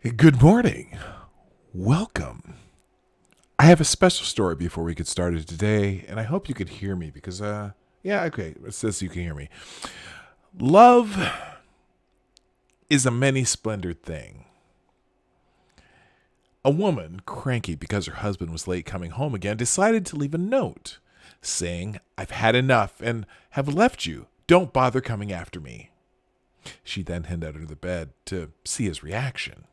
Good morning. Welcome. I have a special story before we get started today, and I hope you could hear me because, okay, it says you can hear me. Love is a many splendored thing. A woman, cranky because her husband was late coming home again, decided to leave a note saying, "I've had enough and have left you. Don't bother coming after me." She then hid under the bed to see his reaction.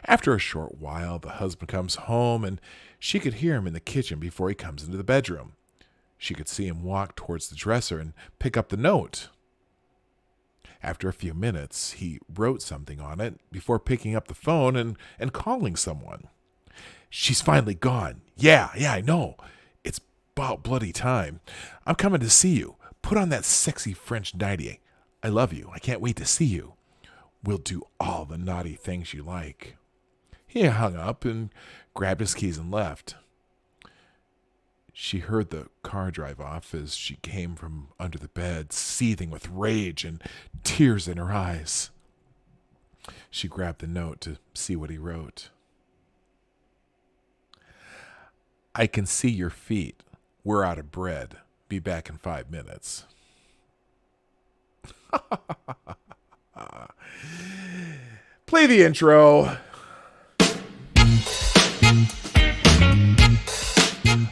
After a short while, the husband comes home and she could hear him in the kitchen before he comes into the bedroom. She could see him walk towards the dresser and pick up the note. After a few minutes, he wrote something on it before picking up the phone and calling someone. "She's finally gone. Yeah, I know. It's about bloody time. I'm coming to see you. Put on that sexy French nightie. I love you. I can't wait to see you. We'll do all the naughty things you like." He hung up and grabbed his keys and left. She heard the car drive off as she came from under the bed, seething with rage and tears in her eyes. She grabbed the note to see what he wrote. "I can see your feet. We're out of bread. Be back in 5 minutes." Play the intro.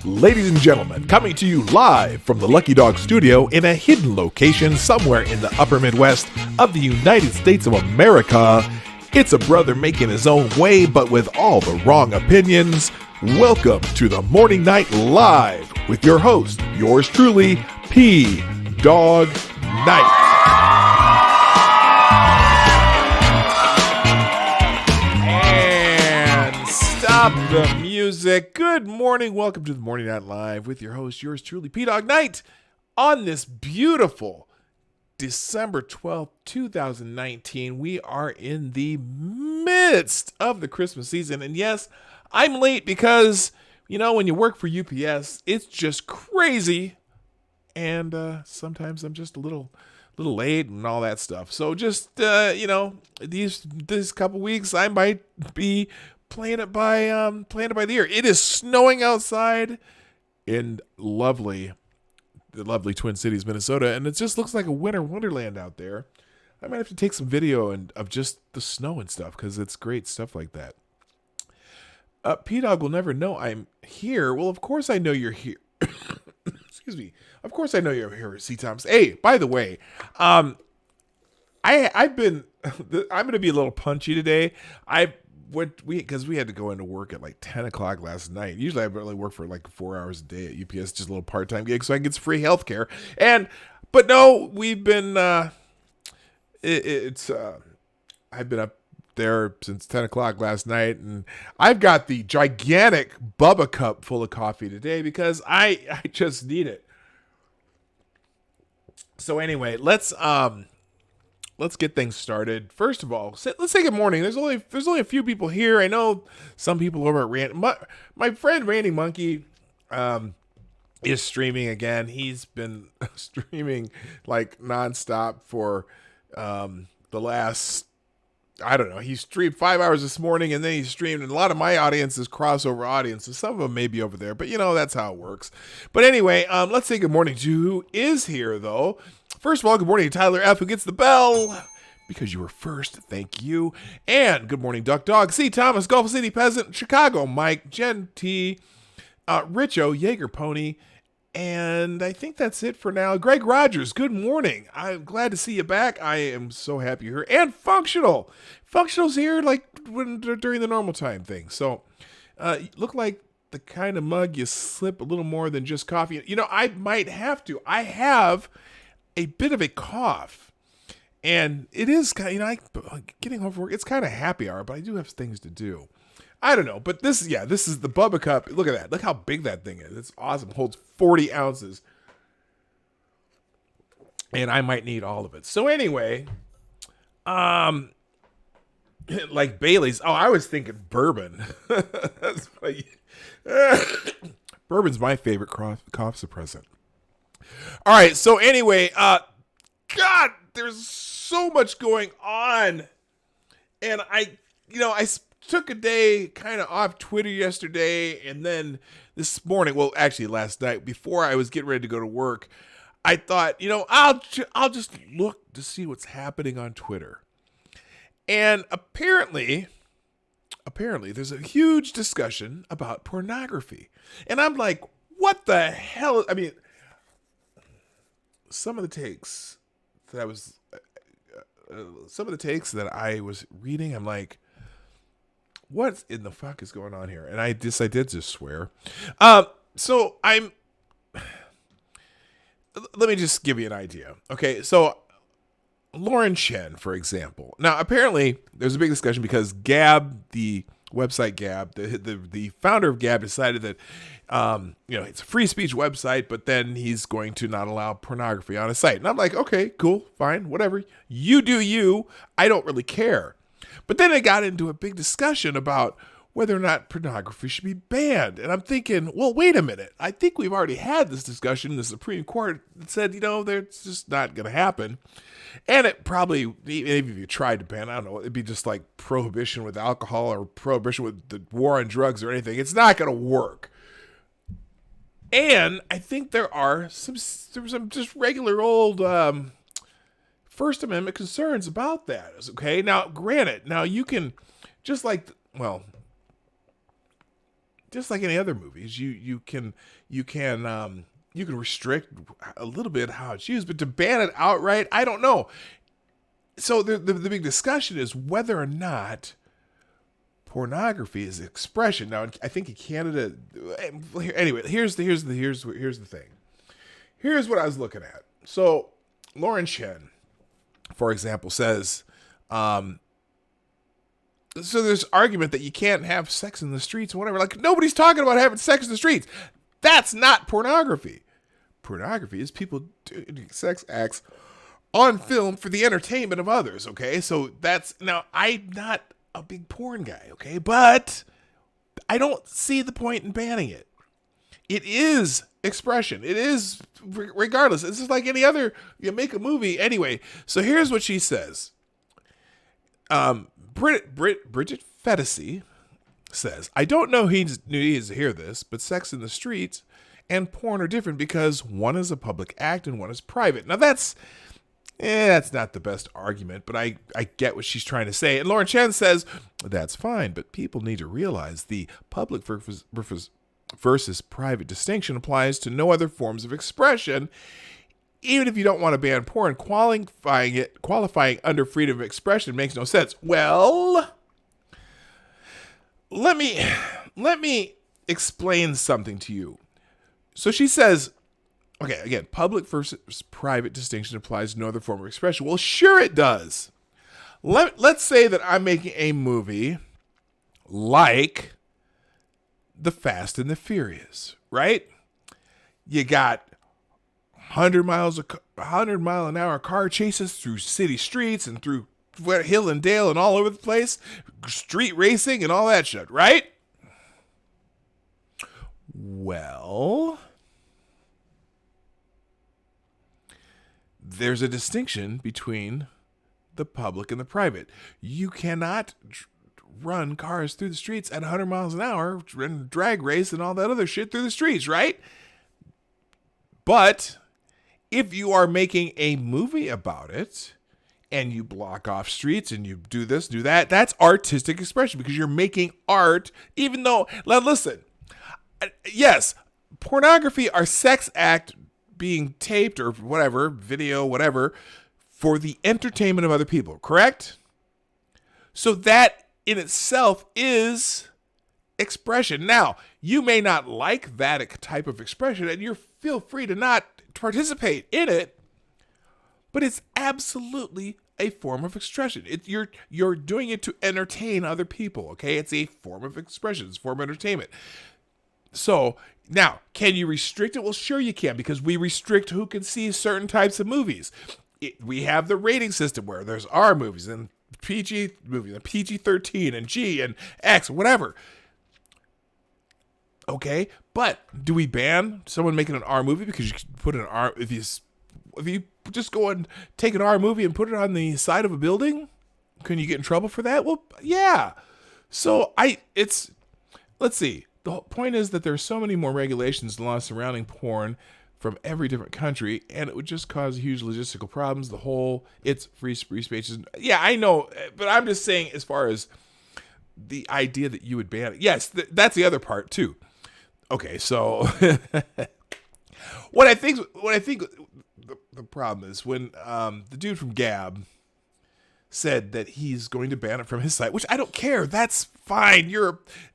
Ladies and gentlemen, coming to you live from the Lucky Dog Studio in a hidden location somewhere in the upper Midwest of the United States of America, it's a brother making his own way but with all the wrong opinions. Welcome to the Morning Night Live with your host, yours truly, P. Dog Night. Stop the music. Good morning. Welcome to the Morning Night Live with your host, yours truly, P-Dog Night, on this beautiful December 12th, 2019. We are in the midst of the Christmas season. And yes, I'm late because, when you work for UPS, it's just crazy. And sometimes I'm just a little late and all that stuff. So just, this couple weeks, I might be playing it by the ear. It is snowing outside in the lovely Twin Cities, Minnesota, and it just looks like a winter wonderland out there. I might have to take some video of just the snow and stuff because it's great stuff like that. P-Dog will never know I'm here. Well, of course I know you're here. Excuse me. Of course I know you're here, C. Thomas. Hey, by the way, I'm going to be a little punchy today. Because we had to go into work at like 10 o'clock last night. Usually I really work for like 4 hours a day at UPS, just a little part-time gig so I can get free health care. But no, we've been, I've been up there since 10 o'clock last night, and I've got the gigantic Bubba cup full of coffee today because I just need it. So anyway, let's get things started. First of all, let's say good morning. There's only a few people here. I know some people over at my friend Randy Monkey is streaming again. He's been streaming like nonstop for the last, I don't know. He streamed 5 hours this morning, and then he streamed, and a lot of my audience is crossover audiences. Some of them may be over there, but that's how it works. But anyway, let's say good morning to who is here, though. First of all, good morning to Tyler F., who gets the bell because you were first. Thank you. And good morning, Duck Dog, C. Thomas, Gulf City Peasant, Chicago Mike, Jen T., Richo, Jaeger Pony, and I think that's it for now. Greg Rogers, good morning. I'm glad to see you back. I am so happy you're here. And Functional. Functional's here during the normal time thing. So look like the kind of mug you slip a little more than just coffee. I might have to. I have a bit of a cough, and it is kind of, getting home from work, it's kind of happy hour, but I do have things to do. I don't know, but this is the Bubba cup. Look at that. Look how big that thing is. It's awesome. It holds 40 ounces, and I might need all of it. So anyway, like Bailey's. Oh, I was thinking bourbon. That's funny. Bourbon's my favorite cough suppressant. All right, so anyway, God, there's so much going on, and I took a day kind of off Twitter yesterday, and then this morning, well, actually last night, before I was getting ready to go to work, I thought, I'll just look to see what's happening on Twitter. And apparently there's a huge discussion about pornography. And I'm like, what the hell? I mean, some of the takes that I was reading, I'm like, what in the fuck is going on here? And I did just swear. So let me just give you an idea. Okay, so Lauren Chen, for example. Now, apparently, there's a big discussion because Gab, the website Gab, the founder of Gab decided that, it's a free speech website, but then he's going to not allow pornography on his site. And I'm like, okay, cool, fine, whatever. You do you. I don't really care. But then it got into a big discussion about whether or not pornography should be banned. And I'm thinking, well, wait a minute. I think we've already had this discussion. The Supreme Court said, that's just not going to happen. And it probably, even if you tried to ban, I don't know, it'd be just like prohibition with alcohol or prohibition with the war on drugs or anything. It's not going to work. And I think there are some just regular old First Amendment concerns about that. Okay, now granted, you can just like any other movies, you can restrict a little bit how it's used, but to ban it outright, I don't know. So the big discussion is whether or not pornography is expression. Now, I think in Canada, anyway, here's the thing. Here's what I was looking at. So Lauren Chen, for example, says, so there's argument that you can't have sex in the streets or whatever. Like, nobody's talking about having sex in the streets. That's not pornography. Pornography is people doing sex acts on film for the entertainment of others, okay? So now, I'm not a big porn guy, okay? But I don't see the point in banning it. It is expression. It is, regardless. It's just like any other, you make a movie. Anyway, so here's what she says. Bridget Fetisi says, I don't know he needs to hear this, but sex in the streets and porn are different because one is a public act and one is private. Now that's not the best argument, but I get what she's trying to say. And Lauren Chen says, that's fine, but people need to realize the public versus private distinction applies to no other forms of expression. Even if you don't want to ban porn, qualifying under freedom of expression makes no sense. Well, let me explain something to you. So she says, okay, again, public versus private distinction applies to no other form of expression. Well, sure it does. Let's say that I'm making a movie like The Fast and the Furious, right? You got 100 mile an hour car chases through city streets and through hill and dale and all over the place, street racing and all that shit, right? Well, there's a distinction between the public and the private. You cannot run cars through the streets at 100 miles an hour, run drag race and all that other shit through the streets, right? But if you are making a movie about it and you block off streets and you do this, do that, that's artistic expression because you're making art, even though, listen, yes, pornography or sex act being taped or whatever, video, whatever, for the entertainment of other people, correct? So that in itself is expression. Now, you may not like that type of expression and you feel free to not participate in it, but it's absolutely a form of expression. You're doing it to entertain other people, okay? It's a form of expression. It's a form of entertainment. So now, can you restrict it? Well, sure you can, because we restrict who can see certain types of movies. We have the rating system where there's R movies and PG movies and PG-13 and G and X, whatever. Okay, but do we ban someone making an R movie because you can put an R if you just go and take an R movie and put it on the side of a building? Can you get in trouble for that? Well, yeah. So let's see. The whole point is that there's so many more regulations and laws surrounding porn from every different country, and it would just cause huge logistical problems. It's free speech. Yeah, I know, but I'm just saying, as far as the idea that you would ban it, yes, that's the other part too. Okay, so what I think the problem is when the dude from Gab said that he's going to ban it from his site, which I don't care. That's fine.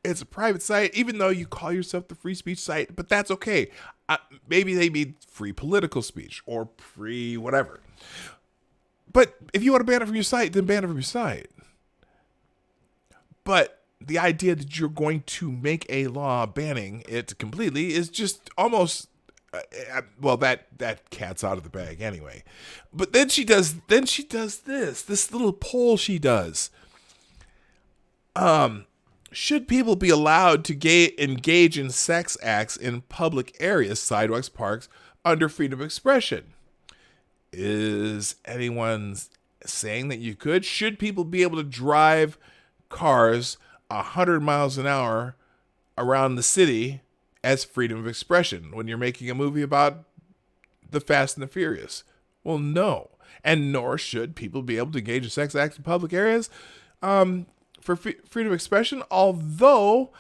It's a private site, even though you call yourself the free speech site, but that's okay. Maybe they mean free political speech or free whatever. But if you want to ban it from your site, then ban it from your site. But the idea that you're going to make a law banning it completely is just almost well, that cat's out of the bag anyway. But then she does this little poll she does. Should people be allowed to engage in sex acts in public areas, sidewalks, parks, under freedom of expression? Is anyone saying that you could? Should people be able to drive cars 100 miles an hour around the city as freedom of expression when you're making a movie about the Fast and the Furious? Well, no. And nor should people be able to engage in sex acts in public areas for freedom of expression, although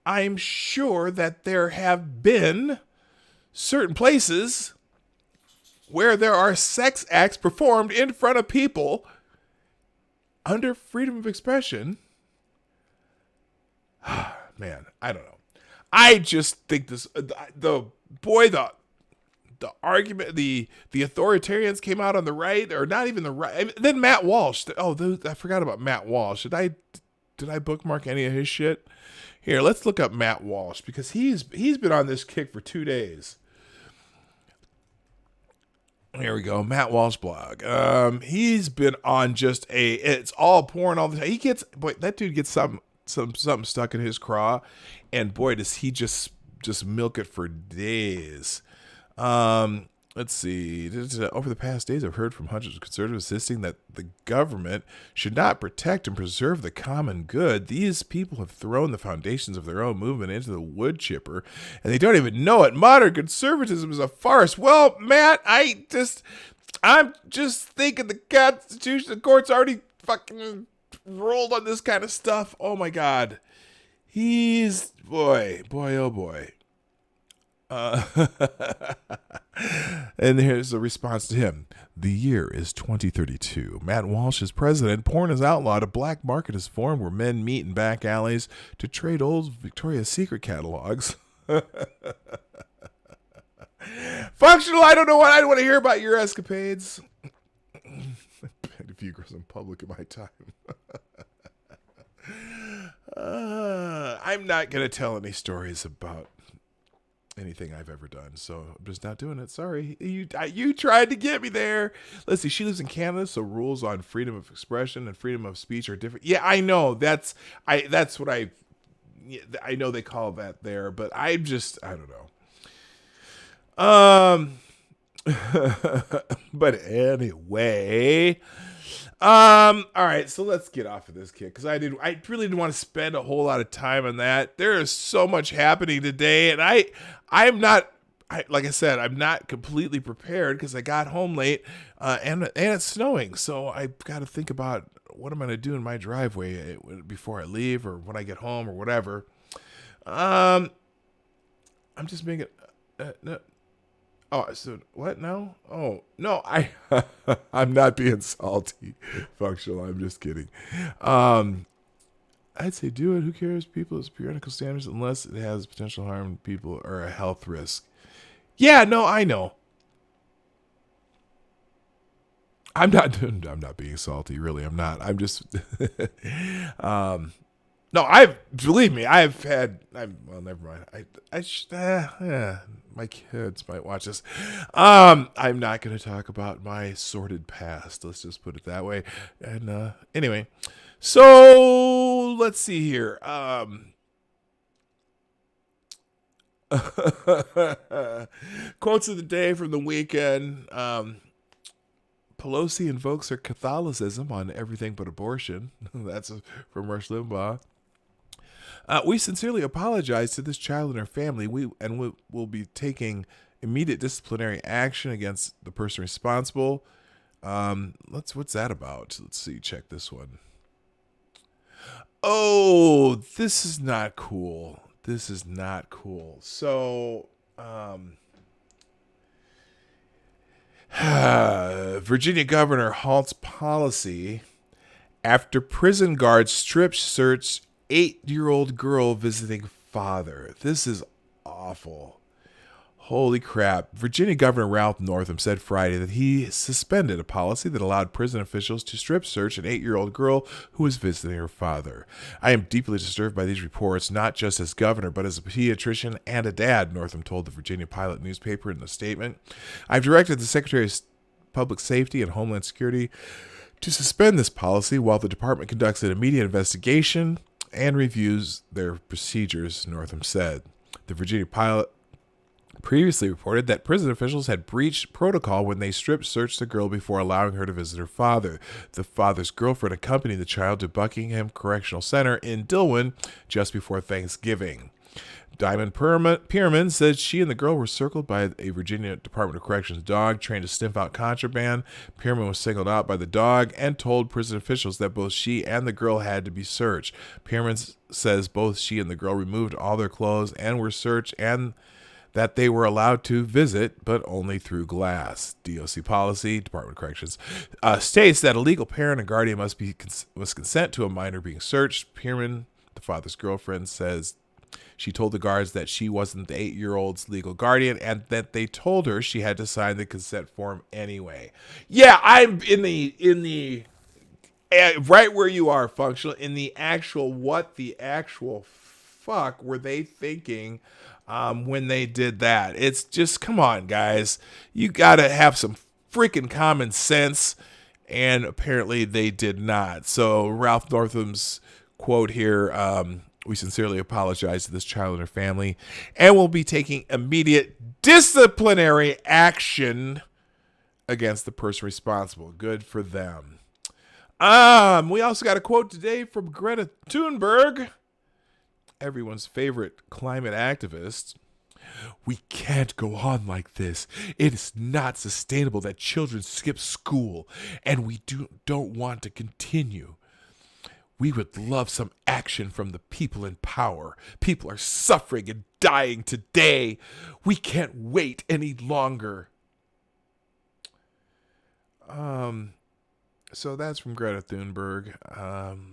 I'm sure that there have been certain places where there are sex acts performed in front of people under freedom of expression. Man, I don't know. I just think the argument, the authoritarians came out on the right, or not even the right. I mean, then Matt Walsh. I forgot about Matt Walsh. Did I bookmark any of his shit? Here, let's look up Matt Walsh, because he's been on this kick for 2 days. Here we go, Matt Walsh blog. He's been on it's all porn all the time. That dude gets something stuck in his craw, and boy, does he just milk it for days. Let's see. Over the past days, I've heard from hundreds of conservatives insisting that the government should not protect and preserve the common good. These people have thrown the foundations of their own movement into the wood chipper, and they don't even know it. Modern conservatism is a farce. Well, Matt, I'm just thinking the Constitution, the court's already fucking rolled on this kind of stuff. Oh my God. Boy, oh boy. And here's a response to him. The year is 2032. Matt Walsh is president. Porn is outlawed. A black market is formed where men meet in back alleys to trade old Victoria's Secret catalogs. Functional, I don't know what I want to hear about your escapades. A few girls in public in my time. I'm not going to tell any stories about anything I've ever done, so I'm just not doing it. Sorry. You tried to get me there. Let's see. She lives in Canada, so rules on freedom of expression and freedom of speech are different. Yeah, I know. That's what I know they call that there, but I don't know. But anyway, all right, so let's get off of this kick, because I really didn't want to spend a whole lot of time on that. There is so much happening today, and I'm not, like I said, I'm not completely prepared because I got home late, and it's snowing, so I've got to think about what I'm going to do in my driveway before I leave or when I get home or whatever. I'm just making no. Oh, so what? No? Oh, no, I'm not being salty, Functional. I'm just kidding. I'd say do it. Who cares? People is puritanical standards unless it has potential harm to people or a health risk. Yeah, no, I know. I'm not being salty, really. I'm not. I'm just no, believe me, well, never mind. My kids might watch this. I'm not going to talk about my sordid past. Let's just put it that way. And anyway, so let's see here. Quotes of the day from the weekend. Pelosi invokes her Catholicism on everything but abortion. That's from Rush Limbaugh. We sincerely apologize to this child and her family. We will be taking immediate disciplinary action against the person responsible. What's that about? Let's see. Check this one. Oh, this is not cool. This is not cool. So, Virginia governor halts policy after prison guards strip search 8-year-old girl visiting father. This is awful. Holy crap. Virginia Governor Ralph Northam said Friday that he suspended a policy that allowed prison officials to strip search an 8-year-old girl who was visiting her father. I am deeply disturbed by these reports, not just as governor, but as a pediatrician and a dad, Northam told the Virginia Pilot newspaper in a statement. I've directed the Secretary of Public Safety and Homeland Security to suspend this policy while the department conducts an immediate investigation and reviews their procedures, Northam said. The Virginia Pilot previously reported that prison officials had breached protocol when they strip searched the girl before allowing her to visit her father. The father's girlfriend accompanied the child to Buckingham Correctional Center in Dillwyn just before Thanksgiving. Diamond Pierman said she and the girl were circled by a Virginia Department of Corrections dog trained to sniff out contraband. Pierman was singled out by the dog and told prison officials that both she and the girl had to be searched. Pierman says both she and the girl removed all their clothes and were searched, and that they were allowed to visit, but only through glass. DOC policy, Department of Corrections, states that a legal parent and guardian must consent to a minor being searched. Pierman, the father's girlfriend, says she told the guards that she wasn't the 8-year-old's legal guardian and that they told her she had to sign the consent form anyway. Yeah, I'm in the right where you are, functional, in the actual, what the actual fuck were they thinking when they did that? It's just, come on, guys. You got to have some freaking common sense, and apparently they did not. So Ralph Northam's quote here, we sincerely apologize to this child and her family, and we'll be taking immediate disciplinary action against the person responsible. Good for them. We also got a quote today from Greta Thunberg, everyone's favorite climate activist. We can't go on like this. It is not sustainable that children skip school, and we don't want to continue. We would love some action from the people in power. People are suffering and dying today. We can't wait any longer. So that's from Greta Thunberg.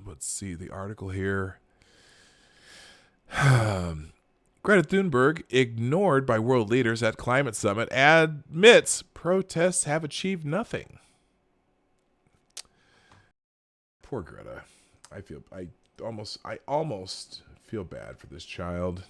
Let's see the article here. Greta Thunberg, ignored by world leaders at climate summit, admits protests have achieved nothing. Poor Greta. I almost feel bad for this child.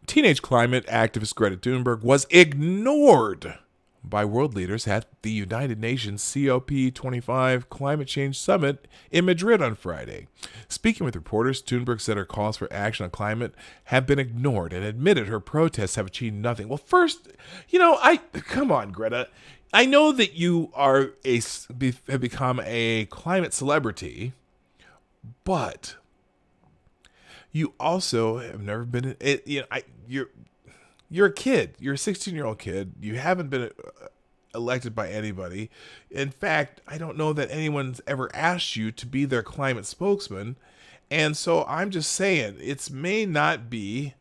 Teenage climate activist Greta Thunberg was ignored by world leaders at the United Nations COP25 Climate Change Summit in Madrid on Friday. Speaking with reporters, Thunberg said her calls for action on climate have been ignored and admitted her protests have achieved nothing. Well, first, come on, Greta. I know that you have become a climate celebrity, but you also have never been. You're a kid. You're a 16-year-old kid. You haven't been elected by anybody. In fact, I don't know that anyone's ever asked you to be their climate spokesman. And so I'm just saying, may not be.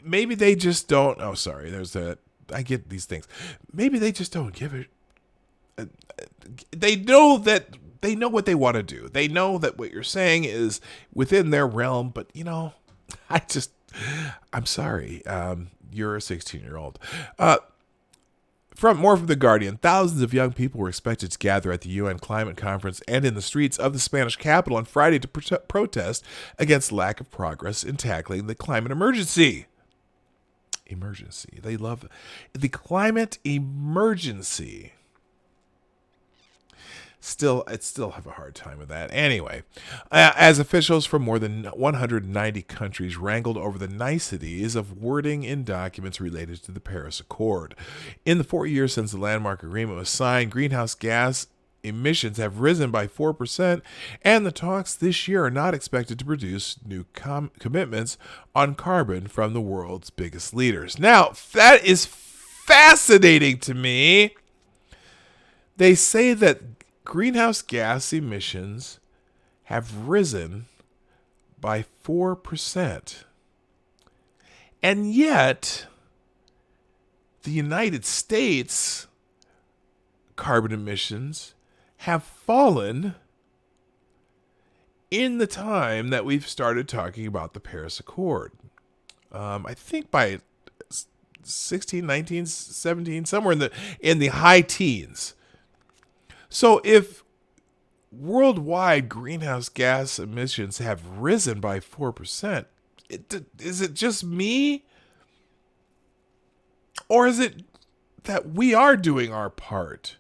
Maybe they just don't. Oh, sorry. There's that. I get these things. Maybe they just don't give it. They know what they want to do. They know that what you're saying is within their realm. But I'm sorry. You're a 16-year-old. From The Guardian, thousands of young people were expected to gather at the UN climate conference and in the streets of the Spanish capital on Friday to protest against lack of progress in tackling the climate emergency. They love the climate emergency. still have a hard time with that. Anyway, as officials from more than 190 countries wrangled over the niceties of wording in documents related to the Paris Accord. In the 4 years since the landmark agreement was signed, greenhouse gas emissions have risen by 4%, and the talks this year are not expected to produce new commitments on carbon from the world's biggest leaders. Now, that is fascinating to me. They say that greenhouse gas emissions have risen by 4%. And yet, the United States carbon emissions have fallen in the time that we've started talking about the Paris Accord. I think by 16, 19, 17, somewhere in the high teens. So if worldwide greenhouse gas emissions have risen by 4%, is it just me? Or is it that we are doing our part?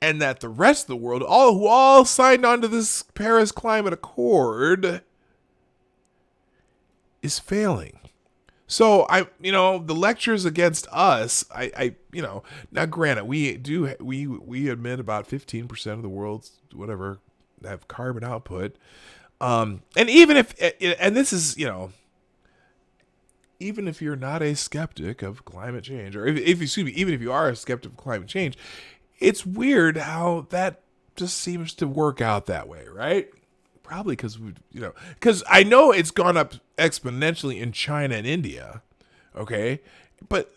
And that the rest of the world, who all signed on to this Paris Climate Accord, is failing. So the lectures against us, now granted, we admit about 15% of the world's whatever have carbon output. And even if, and this is, even if you're not a skeptic of climate change, or even if you are a skeptic of climate change, it's weird how that just seems to work out that way, right? Probably because I know it's gone up exponentially in China and India, okay? But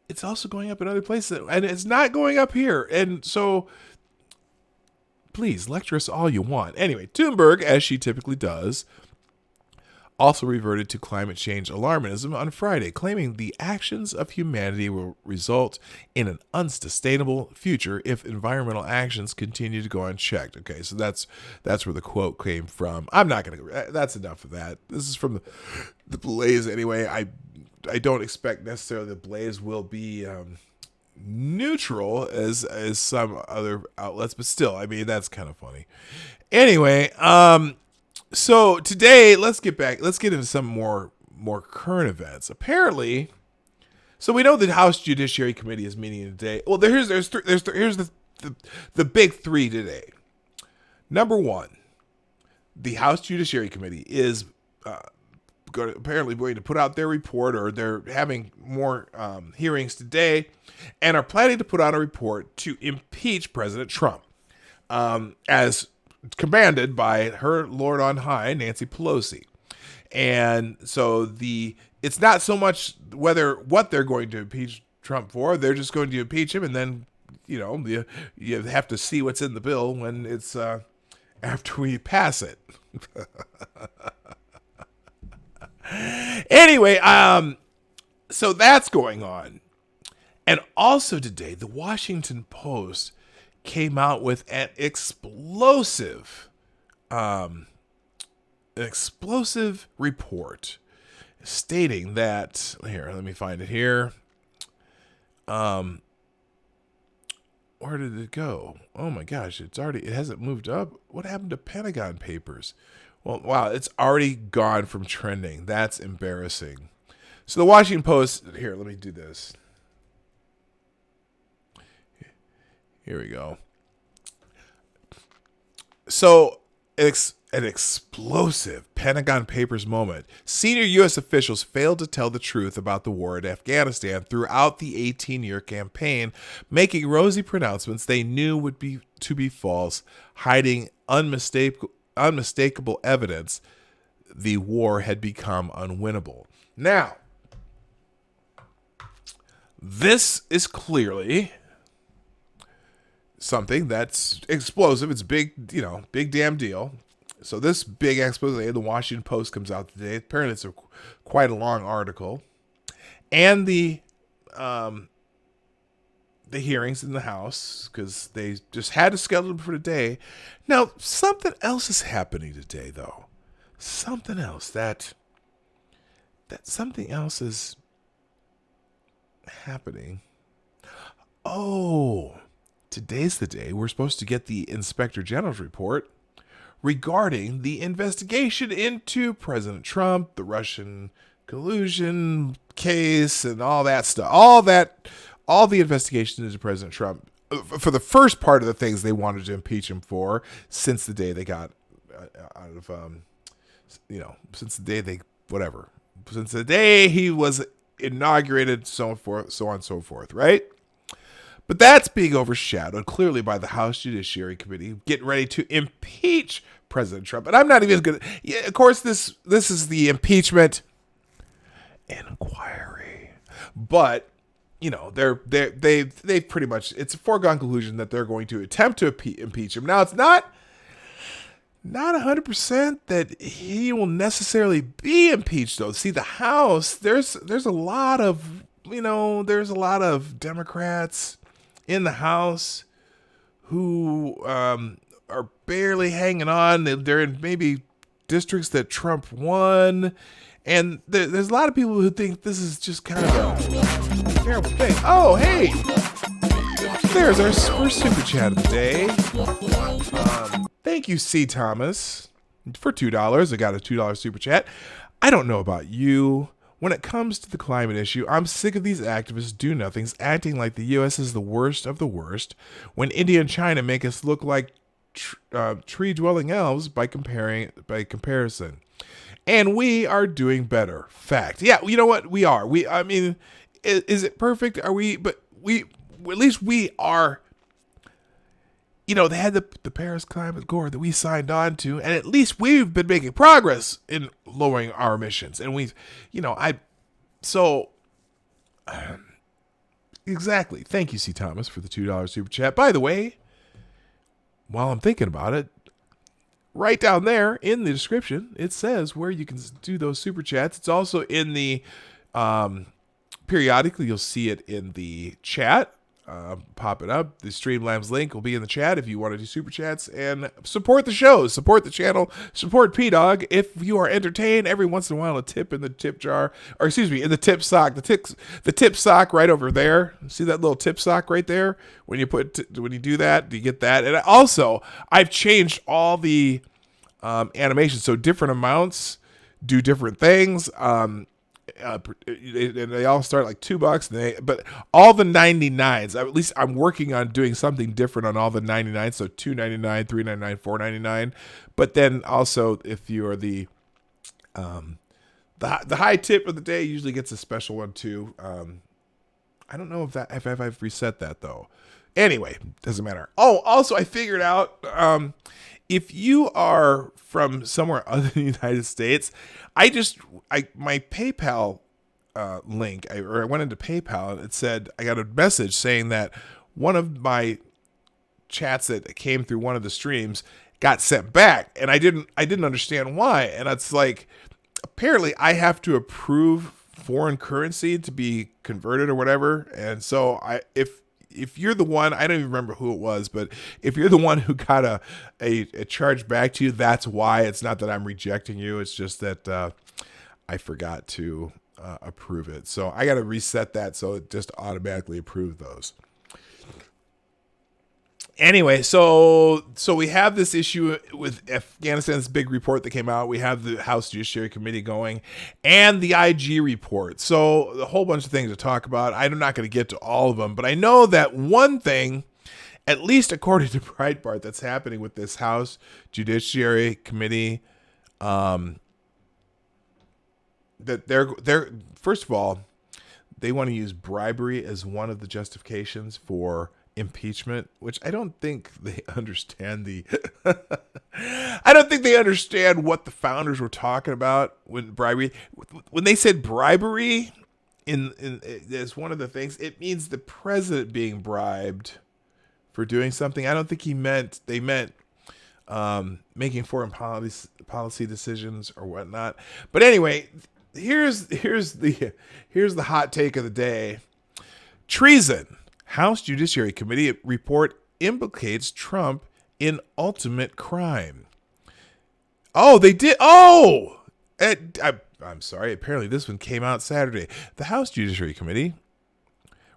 it's also going up in other places, and it's not going up here. And so, please, lecture us all you want. Anyway, Thunberg, as she typically does, also reverted to climate change alarmism on Friday, claiming the actions of humanity will result in an unsustainable future if environmental actions continue to go unchecked. Okay, so that's where the quote came from. I'm not going to. That's enough of that. This is from the Blaze anyway. I don't expect necessarily the Blaze will be neutral as some other outlets, but still, I mean, that's kind of funny. Anyway, so today, let's get into some more current events. Apparently, so we know the House Judiciary Committee is meeting today. Well, here's the big three today. Number one, the House Judiciary Committee is apparently going to put out their report, or they're having more hearings today, and are planning to put out a report to impeach President Trump, as commanded by her Lord on high, Nancy Pelosi. And so it's not so much what they're going to impeach Trump for. They're just going to impeach him, and then you have to see what's in the bill when it's after we pass it. Anyway, so that's going on. And also today, the Washington Post came out with an explosive report stating that, here, let me find it here. Where did it go? Oh my gosh, it hasn't moved up. What happened to Pentagon Papers? Well, wow, it's already gone from trending. That's embarrassing. So the Washington Post, here, let me do this. Here we go. So, an explosive Pentagon Papers moment. Senior U.S. officials failed to tell the truth about the war in Afghanistan throughout the 18-year campaign, making rosy pronouncements they knew would be false, hiding unmistakable evidence the war had become unwinnable. Now, this is clearly something that's explosive. It's big damn deal. So this big expose, the Washington Post comes out today. Apparently it's quite a long article. And the hearings in the House, because they just had to schedule them for today. Now, something else is happening today, though. Something else that something else is happening. Oh, today's the day we're supposed to get the Inspector General's report regarding the investigation into President Trump, the Russian collusion case, and all that stuff. All the investigation into President Trump for the first part of the things they wanted to impeach him for since the day they got out of, since the day since the day he was inaugurated, so on and so forth, right? But that's being overshadowed clearly by the House Judiciary Committee getting ready to impeach President Trump. And I'm not even going to. Yeah, of course, this is the impeachment inquiry, but they pretty much, it's a foregone conclusion that they're going to attempt to impeach him. Now, it's not 100% that he will necessarily be impeached, though. See, the House, there's a lot of Democrats in the House who are barely hanging on. They're in maybe districts that Trump won. And there's a lot of people who think this is just kind of a terrible thing. Oh, hey! There's our first super chat of the day. Thank you, C. Thomas, for $2. I got a $2 super chat. I don't know about you. When it comes to the climate issue, I'm sick of these activists do-nothings acting like the U.S. is the worst of the worst when India and China make us look like tree-dwelling elves by comparison. And we are doing better. Fact. Yeah, you know what? We are. I mean, is it perfect? Are we? But at least we are. They had the Paris Climate Accord that we signed on to, and at least we've been making progress in lowering our emissions. And exactly. Thank you, C. Thomas, for the $2 super chat. By the way, while I'm thinking about it, right down there in the description, it says where you can do those super chats. It's also in the, periodically you'll see it in the chat, pop it up. The Streamlabs link will be in the chat if you want to do super chats and support the show, support the channel, support P-Dog. If you are entertained, every once in a while a tip in the tip jar, or excuse me, in the tip sock, the tip sock right over there. See that little tip sock right there? When you do that, you get that. And also, I've changed all the animations, so different amounts do different things. And they all start like $2, but all the 99s, at least I'm working on doing something different on all the 99s. So $2.99, $3.99, $4.99. But then also, if you are the high tip of the day, usually gets a special one too. I don't know if I've reset that though. Anyway, doesn't matter. Oh, also I figured out if you are from somewhere other than the United States, my PayPal link, I went into PayPal and it said, I got a message saying that one of my chats that came through one of the streams got sent back, and I didn't understand why. And it's like, apparently I have to approve foreign currency to be converted or whatever. And so if you're the one, I don't even remember who it was, but if you're the one who got a charge back to you, that's why. It's not that I'm rejecting you. It's just that I forgot to approve it. So I got to reset that so it just automatically approved those. Anyway, so we have this issue with Afghanistan's big report that came out. We have the House Judiciary Committee going and the IG report. So a whole bunch of things to talk about. I'm not going to get to all of them, but I know that one thing, at least according to Breitbart, that's happening with this House Judiciary Committee, that they're first of all, they want to use bribery as one of the justifications for impeachment, which I don't think they understand I don't think they understand what the founders were talking about when they said bribery as one of the things, it means the president being bribed for doing something. I don't think they meant making foreign policy decisions or whatnot. But anyway, here's the hot take of the day. Treason. House Judiciary Committee report implicates Trump in ultimate crime. Oh, they did. Oh, I'm sorry. Apparently this one came out Saturday. The House Judiciary Committee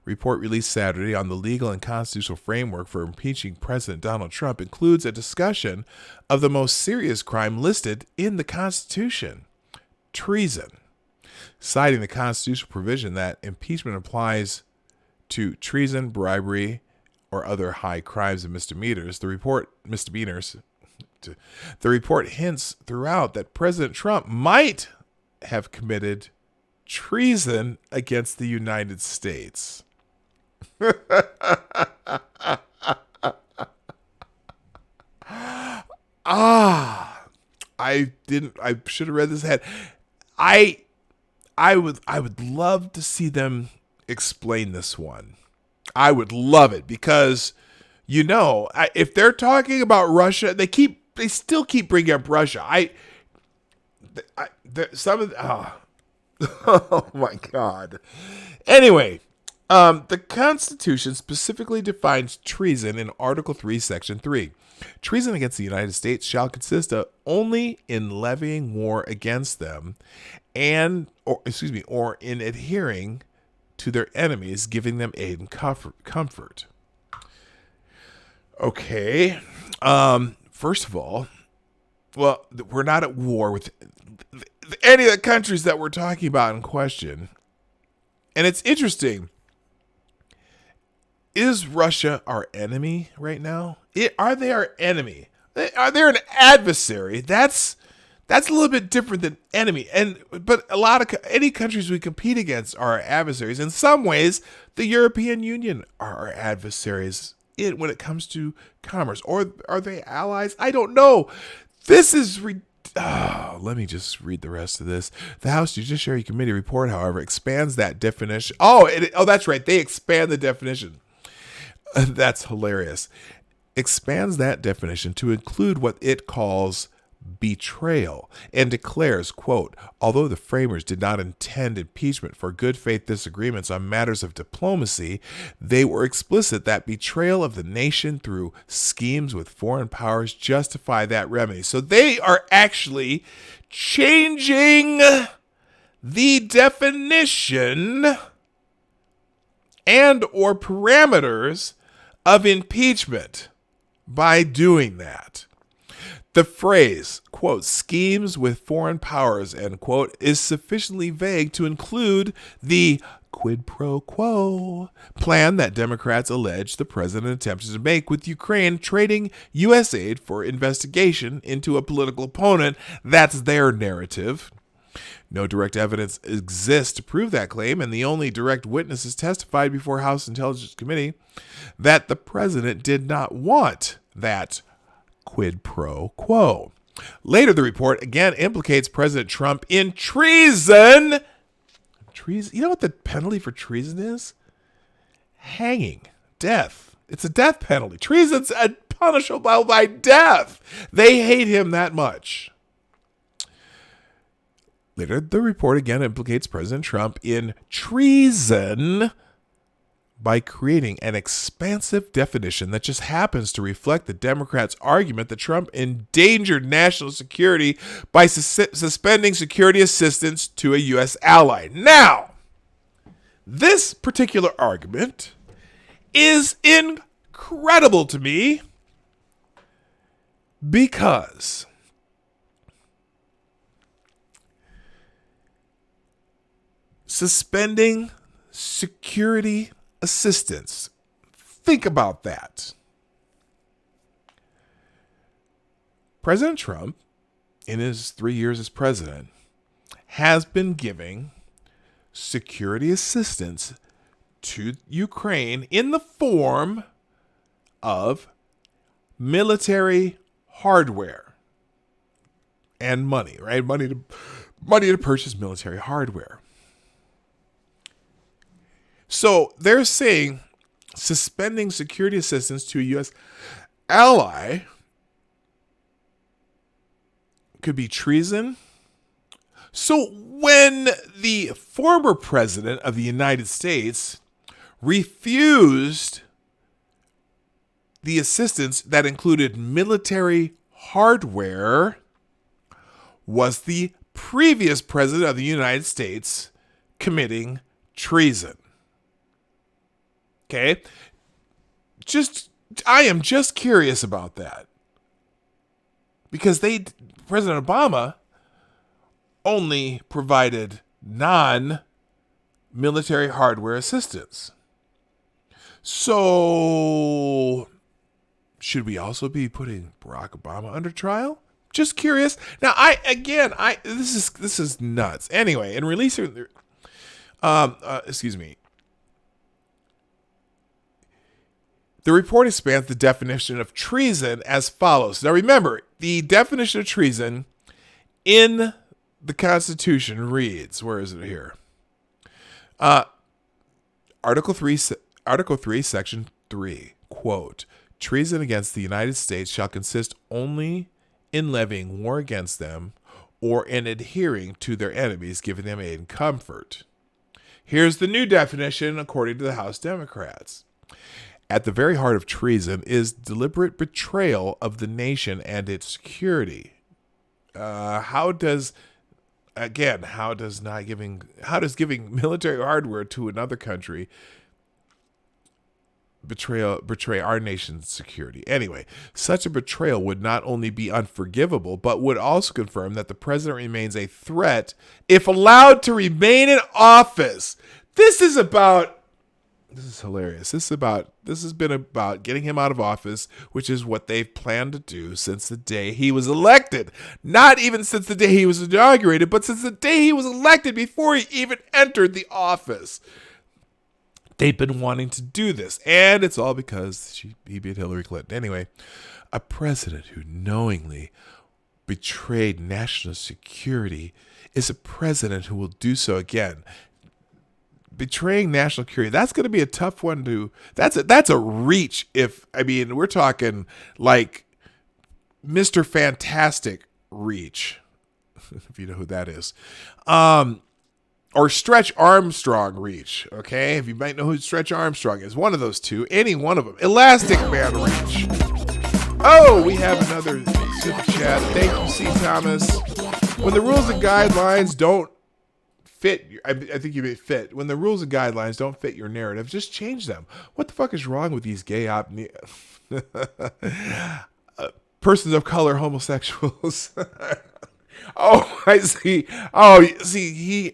report released Saturday on the legal and constitutional framework for impeaching President Donald Trump includes a discussion of the most serious crime listed in the Constitution: treason. Citing the constitutional provision that impeachment applies to treason, bribery, or other high crimes and misdemeanors, the report hints throughout that President Trump might have committed treason against the United States. I should have read this ahead. I would love to see them explain this one. I would love it because, if they're talking about Russia, they still keep bringing up Russia. Oh my God. Anyway, the Constitution specifically defines treason in Article 3, Section 3. Treason against the United States shall consist of only in levying war against them or in adhering to their enemies, giving them aid and comfort. Okay. First of all, well, we're not at war with any of the countries that we're talking about in question. And it's interesting. Is Russia our enemy right now? Are they our enemy? Are they an adversary? That's a little bit different than enemy. But any countries we compete against are our adversaries. In some ways, the European Union are our adversaries when it comes to commerce. Or are they allies? I don't know. This is let me just read the rest of this. The House Judiciary Committee report, however, expands that definition. That's right. They expand the definition. That's hilarious. Expands that definition to include what it calls betrayal and declares, quote, although the framers did not intend impeachment for good faith disagreements on matters of diplomacy, they were explicit that betrayal of the nation through schemes with foreign powers justify that remedy. So they are actually changing the definition and or parameters of impeachment by doing that. The phrase, quote, schemes with foreign powers, end quote, is sufficiently vague to include the quid pro quo plan that Democrats allege the president attempted to make with Ukraine, trading U.S. aid for investigation into a political opponent. That's their narrative. No direct evidence exists to prove that claim, and the only direct witnesses testified before House Intelligence Committee that the president did not want that quid pro quo. Later, the report again implicates President Trump in treason. Treason. You know what the penalty for treason is? Hanging. Death. It's a death penalty. Treason's punishable by death. They hate him that much. Later, the report again implicates President Trump in treason by creating an expansive definition that just happens to reflect the Democrats' argument that Trump endangered national security by suspending security assistance to a U.S. ally. Now, this particular argument is incredible to me because suspending security assistance. Think about that. President Trump, in his 3 years as president, has been giving security assistance to Ukraine in the form of military hardware and money, right? Money to purchase military hardware. So they're saying suspending security assistance to a U.S. ally could be treason. So when the former president of the United States refused the assistance that included military hardware, was the previous president of the United States committing treason? Okay. I am just curious about that. Because President Obama only provided non-military hardware assistance. So, should we also be putting Barack Obama under trial? Just curious. Now, this is nuts. Anyway, in releasing, excuse me. The report expands the definition of treason as follows. Now, remember, the definition of treason in the Constitution reads, where is it here? Article 3, Section 3, quote, treason against the United States shall consist only in levying war against them or in adhering to their enemies, giving them aid and comfort. Here's the new definition according to the House Democrats. At the very heart of treason is deliberate betrayal of the nation and its security. How does giving military hardware to another country betray our nation's security? Anyway, such a betrayal would not only be unforgivable, but would also confirm that the president remains a threat if allowed to remain in office. This is hilarious. This has been about getting him out of office, which is what they've planned to do since the day he was elected. Not even since the day he was inaugurated, but since the day he was elected, before he even entered the office. They've been wanting to do this, and it's all because he beat Hillary Clinton. Anyway, a president who knowingly betrayed national security is a president who will do so again. Betraying national security, that's going to be a tough one to, that's a reach. We're talking like Mr. Fantastic reach, if you know who that is. Or Stretch Armstrong reach, okay? If you might know who Stretch Armstrong is, one of those two, any one of them. Elastic Man reach. Oh, we have another super chat. Thank you, C. Thomas. When the rules and guidelines don't fit, I think you may fit. When the rules and guidelines don't fit your narrative, just change them. What the fuck is wrong with these gay persons of color, homosexuals? Oh, I see. Oh, see,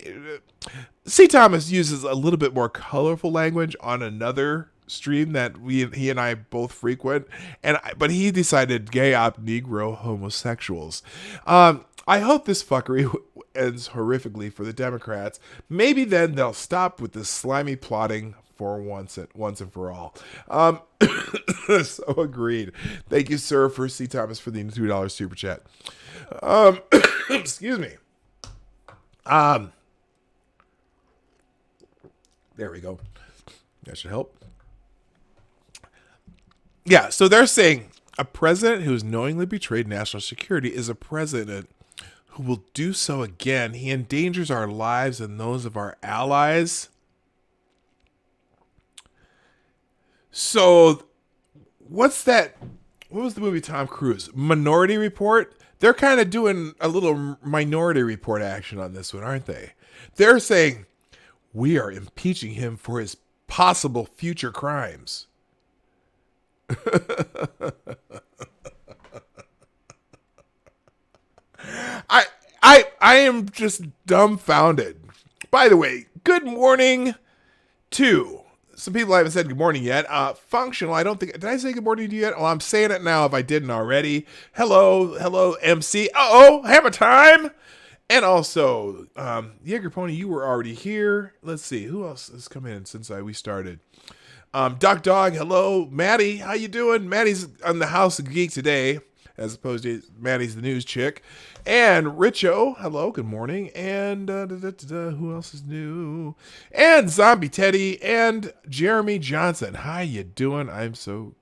C. Thomas uses a little bit more colorful language on another stream that he and I both frequent, but he decided gay Negro homosexuals. I hope this fuckery ends horrifically for the Democrats. Maybe then they'll stop with this slimy plotting for once and for all. So agreed. Thank you, sir, for C. Thomas for the $2 super chat. Excuse me. There we go. That should help. Yeah, so they're saying a president who's knowingly betrayed national security is a president who will do so again. He endangers our lives and those of our allies. So, what's that? What was the movie Tom Cruise? Minority Report? They're kind of doing a little Minority Report action on this one, aren't they? They're saying, we are impeaching him for his possible future crimes. I am just dumbfounded. By the way, good morning to some people I haven't said good morning yet. Functional, I don't think, did I say good morning to you yet? Well, I'm saying it now if I didn't already. Hello, MC. Hammer time. And also, Jaeger Pony, you were already here. Let's see, who else has come in since we started? Duck Dog, hello. Maddie, how you doing? Maddie's on the House of Geek today, as opposed to Maddie's the news chick. And Richo, hello, good morning. And who else is new? And Zombie Teddy and Jeremy Johnson. How you doing? I'm so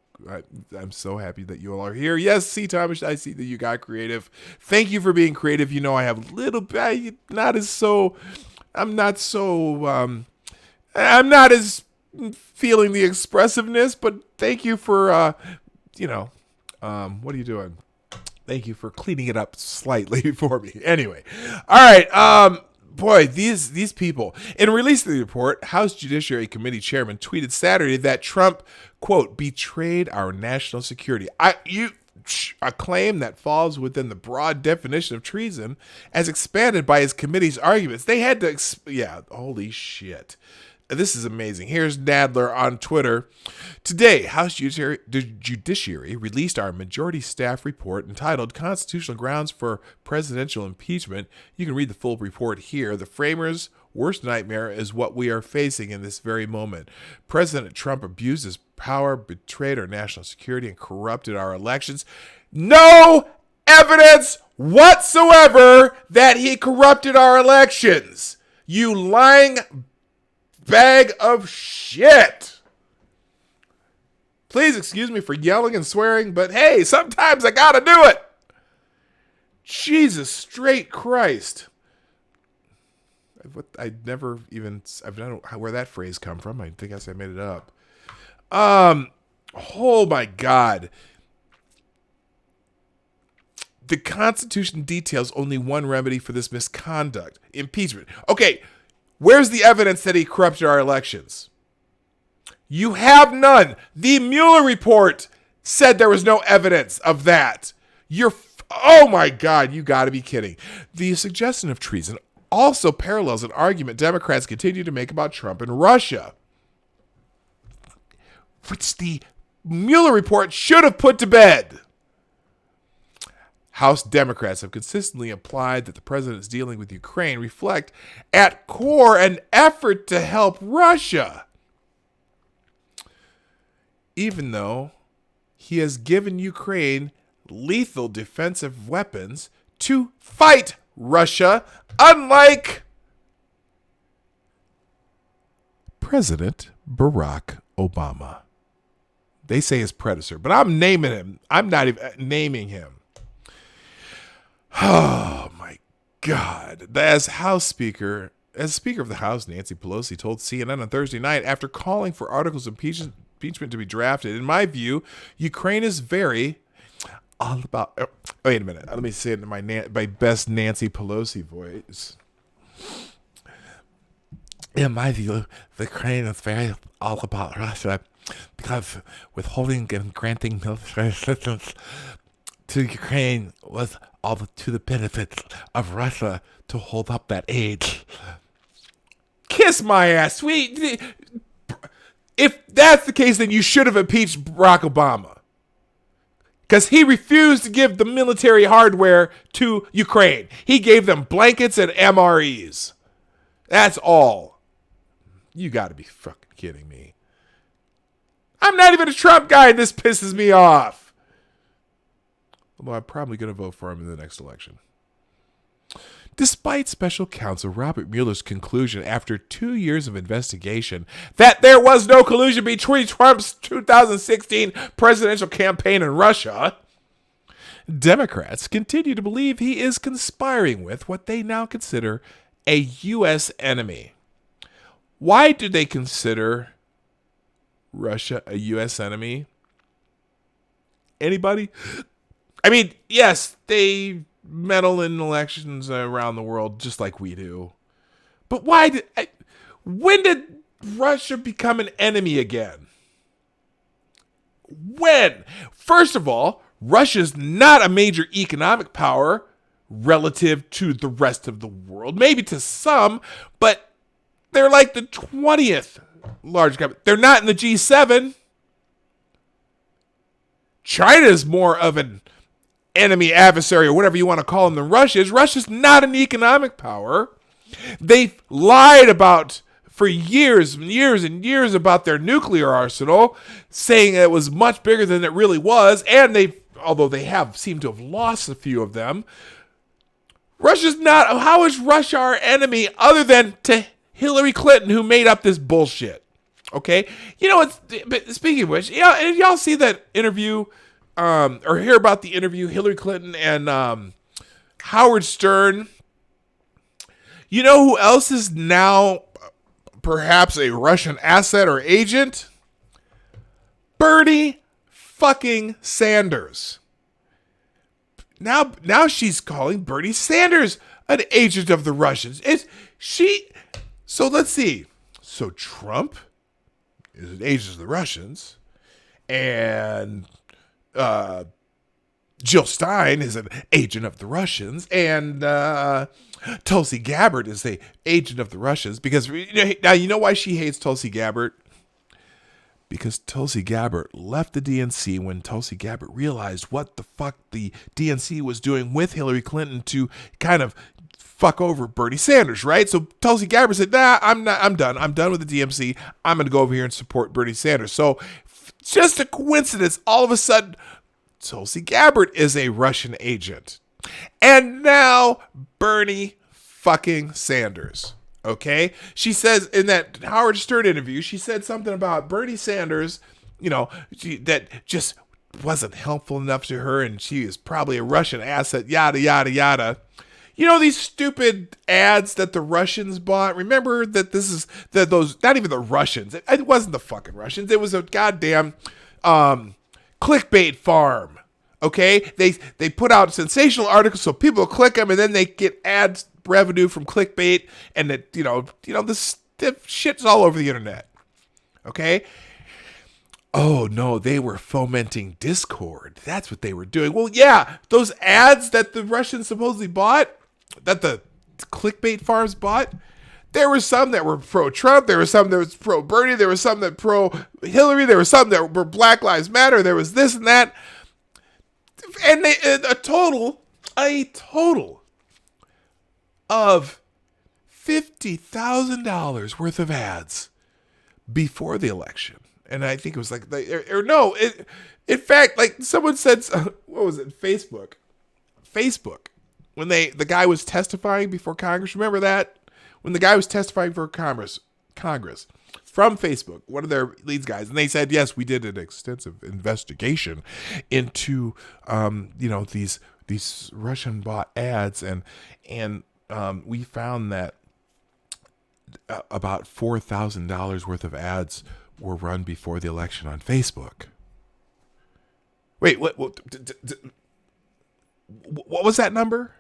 happy that you all are here. Yes, C. Thomas, I see that you got creative. Thank you for being creative. You know, I have a little bit, I'm not as feeling the expressiveness, but thank you for, what are you doing? Thank you for cleaning it up slightly for me. Anyway, all right. Boy, these people. In releasing the report, House Judiciary Committee Chairman tweeted Saturday that Trump, quote, betrayed our national security. A claim that falls within the broad definition of treason as expanded by his committee's arguments. They had to, holy shit. This is amazing. Here's Nadler on Twitter. Today, House Judiciary released our majority staff report entitled Constitutional Grounds for Presidential Impeachment. You can read the full report here. The framers' worst nightmare is what we are facing in this very moment. President Trump abused his power, betrayed our national security, and corrupted our elections. No evidence whatsoever that he corrupted our elections. You lying bag of shit. Please excuse me for yelling and swearing, but hey, sometimes I gotta do it. Jesus straight Christ. I don't know where that phrase come from. I guess I made it up. Oh my God. The Constitution details only one remedy for this misconduct: impeachment. Okay, where's the evidence that he corrupted our elections? You have none. The Mueller report said there was no evidence of that. Oh my God, you got to be kidding. The suggestion of treason also parallels an argument Democrats continue to make about Trump and Russia, which the Mueller report should have put to bed. House Democrats have consistently implied that the president's dealing with Ukraine reflect at core an effort to help Russia, even though he has given Ukraine lethal defensive weapons to fight Russia, unlike President Barack Obama. They say his predecessor, but I'm naming him. I'm not even naming him. Oh my God. As Speaker of the House, Nancy Pelosi told CNN on Thursday night after calling for articles of impeachment to be drafted, in my view, Ukraine is very all about. Wait a minute. Let me say it in my best Nancy Pelosi voice. In my view, Ukraine is very all about Russia because withholding and granting military assistance to Ukraine was all to the benefit of Russia to hold up that aid. Kiss my ass. If that's the case, then you should have impeached Barack Obama, because he refused to give the military hardware to Ukraine. He gave them blankets and MREs. That's all. You got to be fucking kidding me. I'm not even a Trump guy, and this pisses me off. Although I'm probably going to vote for him in the next election. Despite special counsel Robert Mueller's conclusion after 2 years of investigation that there was no collusion between Trump's 2016 presidential campaign and Russia, Democrats continue to believe he is conspiring with what they now consider a U.S. enemy. Why do they consider Russia a U.S. enemy? Anybody? I mean, yes, they meddle in elections around the world just like we do. But when did Russia become an enemy again? When? First of all, Russia's not a major economic power relative to the rest of the world. Maybe to some, but they're like the 20th largest country. They're not in the G7. China's more of an enemy, adversary, or whatever you want to call them than Russia is. Russia's not an economic power. They've lied for years and years and years about their nuclear arsenal, saying it was much bigger than it really was, and although they have seemed to have lost a few of them, Russia's not. How is Russia our enemy other than to Hillary Clinton, who made up this bullshit? Okay? Speaking of which, did y'all see that interview or hear about the interview Hillary Clinton and Howard Stern? You know who else is now perhaps a Russian asset or agent? Bernie fucking Sanders. Now she's calling Bernie Sanders an agent of the Russians. So let's see. So Trump is an agent of the Russians, and Jill Stein is an agent of the Russians, and Tulsi Gabbard is an agent of the Russians. Because now you know why she hates Tulsi Gabbard? Because Tulsi Gabbard left the DNC when Tulsi Gabbard realized what the fuck the DNC was doing with Hillary Clinton to kind of fuck over Bernie Sanders, right? So Tulsi Gabbard said, nah, I'm done. I'm done with the DNC. I'm going to go over here and support Bernie Sanders. So just a coincidence, all of a sudden, Tulsi Gabbard is a Russian agent. And now Bernie fucking Sanders. Okay, she says in that Howard Stern interview, she said something about Bernie Sanders, that just wasn't helpful enough to her, and she is probably a Russian asset, yada, yada, yada. These stupid ads that the Russians bought. Remember that those, not even the Russians. It wasn't the fucking Russians. It was a goddamn clickbait farm. Okay, they put out sensational articles so people click them, and then they get ads revenue from clickbait, and that this shit's all over the internet. Okay. Oh no, they were fomenting discord. That's what they were doing. Well, yeah, those ads that the Russians supposedly bought, that the clickbait farms bought, there were some that were pro-Trump, there were some that was pro-Bernie, there were some that pro-Hillary, there were some that were Black Lives Matter, there was this and that. And a total of $50,000 worth of ads before the election. And I think it was like, in fact, like someone said, what was it? Facebook. When the guy was testifying before Congress, remember that? When the guy was testifying for Congress from Facebook, one of their leads guys, and they said, yes, we did an extensive investigation into, these Russian bought ads, and we found that about $4,000 worth of ads were run before the election on Facebook. Wait, what was that number?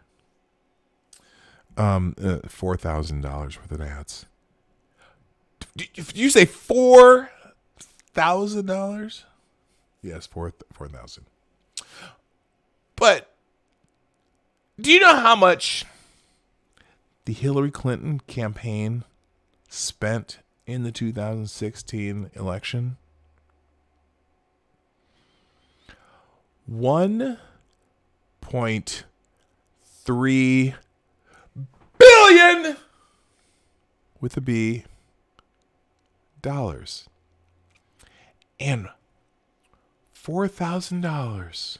$4,000 worth of ads. Did you say $4,000? Yes, 4,000. But do you know how much the Hillary Clinton campaign spent in the 2016 election? $1.3 billion with a B dollars, and $4,000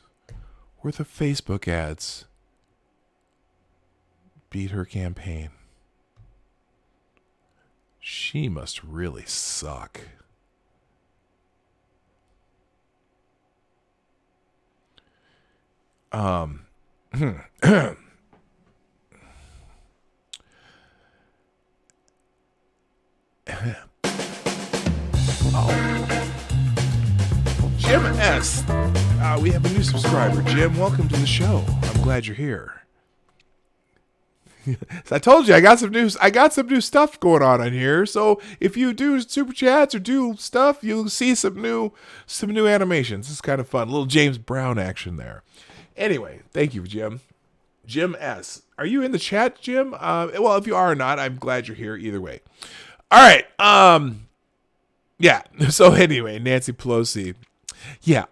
worth of Facebook ads beat her campaign. She must really suck. Jim S. We have a new subscriber. Jim, welcome to the show. I'm glad you're here. So I told you I got some new stuff going on here. So if you do super chats or do stuff, you'll see some new animations. It's kind of fun. A little James Brown action there. Anyway, thank you, Jim. Jim S. Are you in the chat, Jim? Well, if you are or not, I'm glad you're here either way. All right. Yeah. So anyway, Nancy Pelosi. Yeah.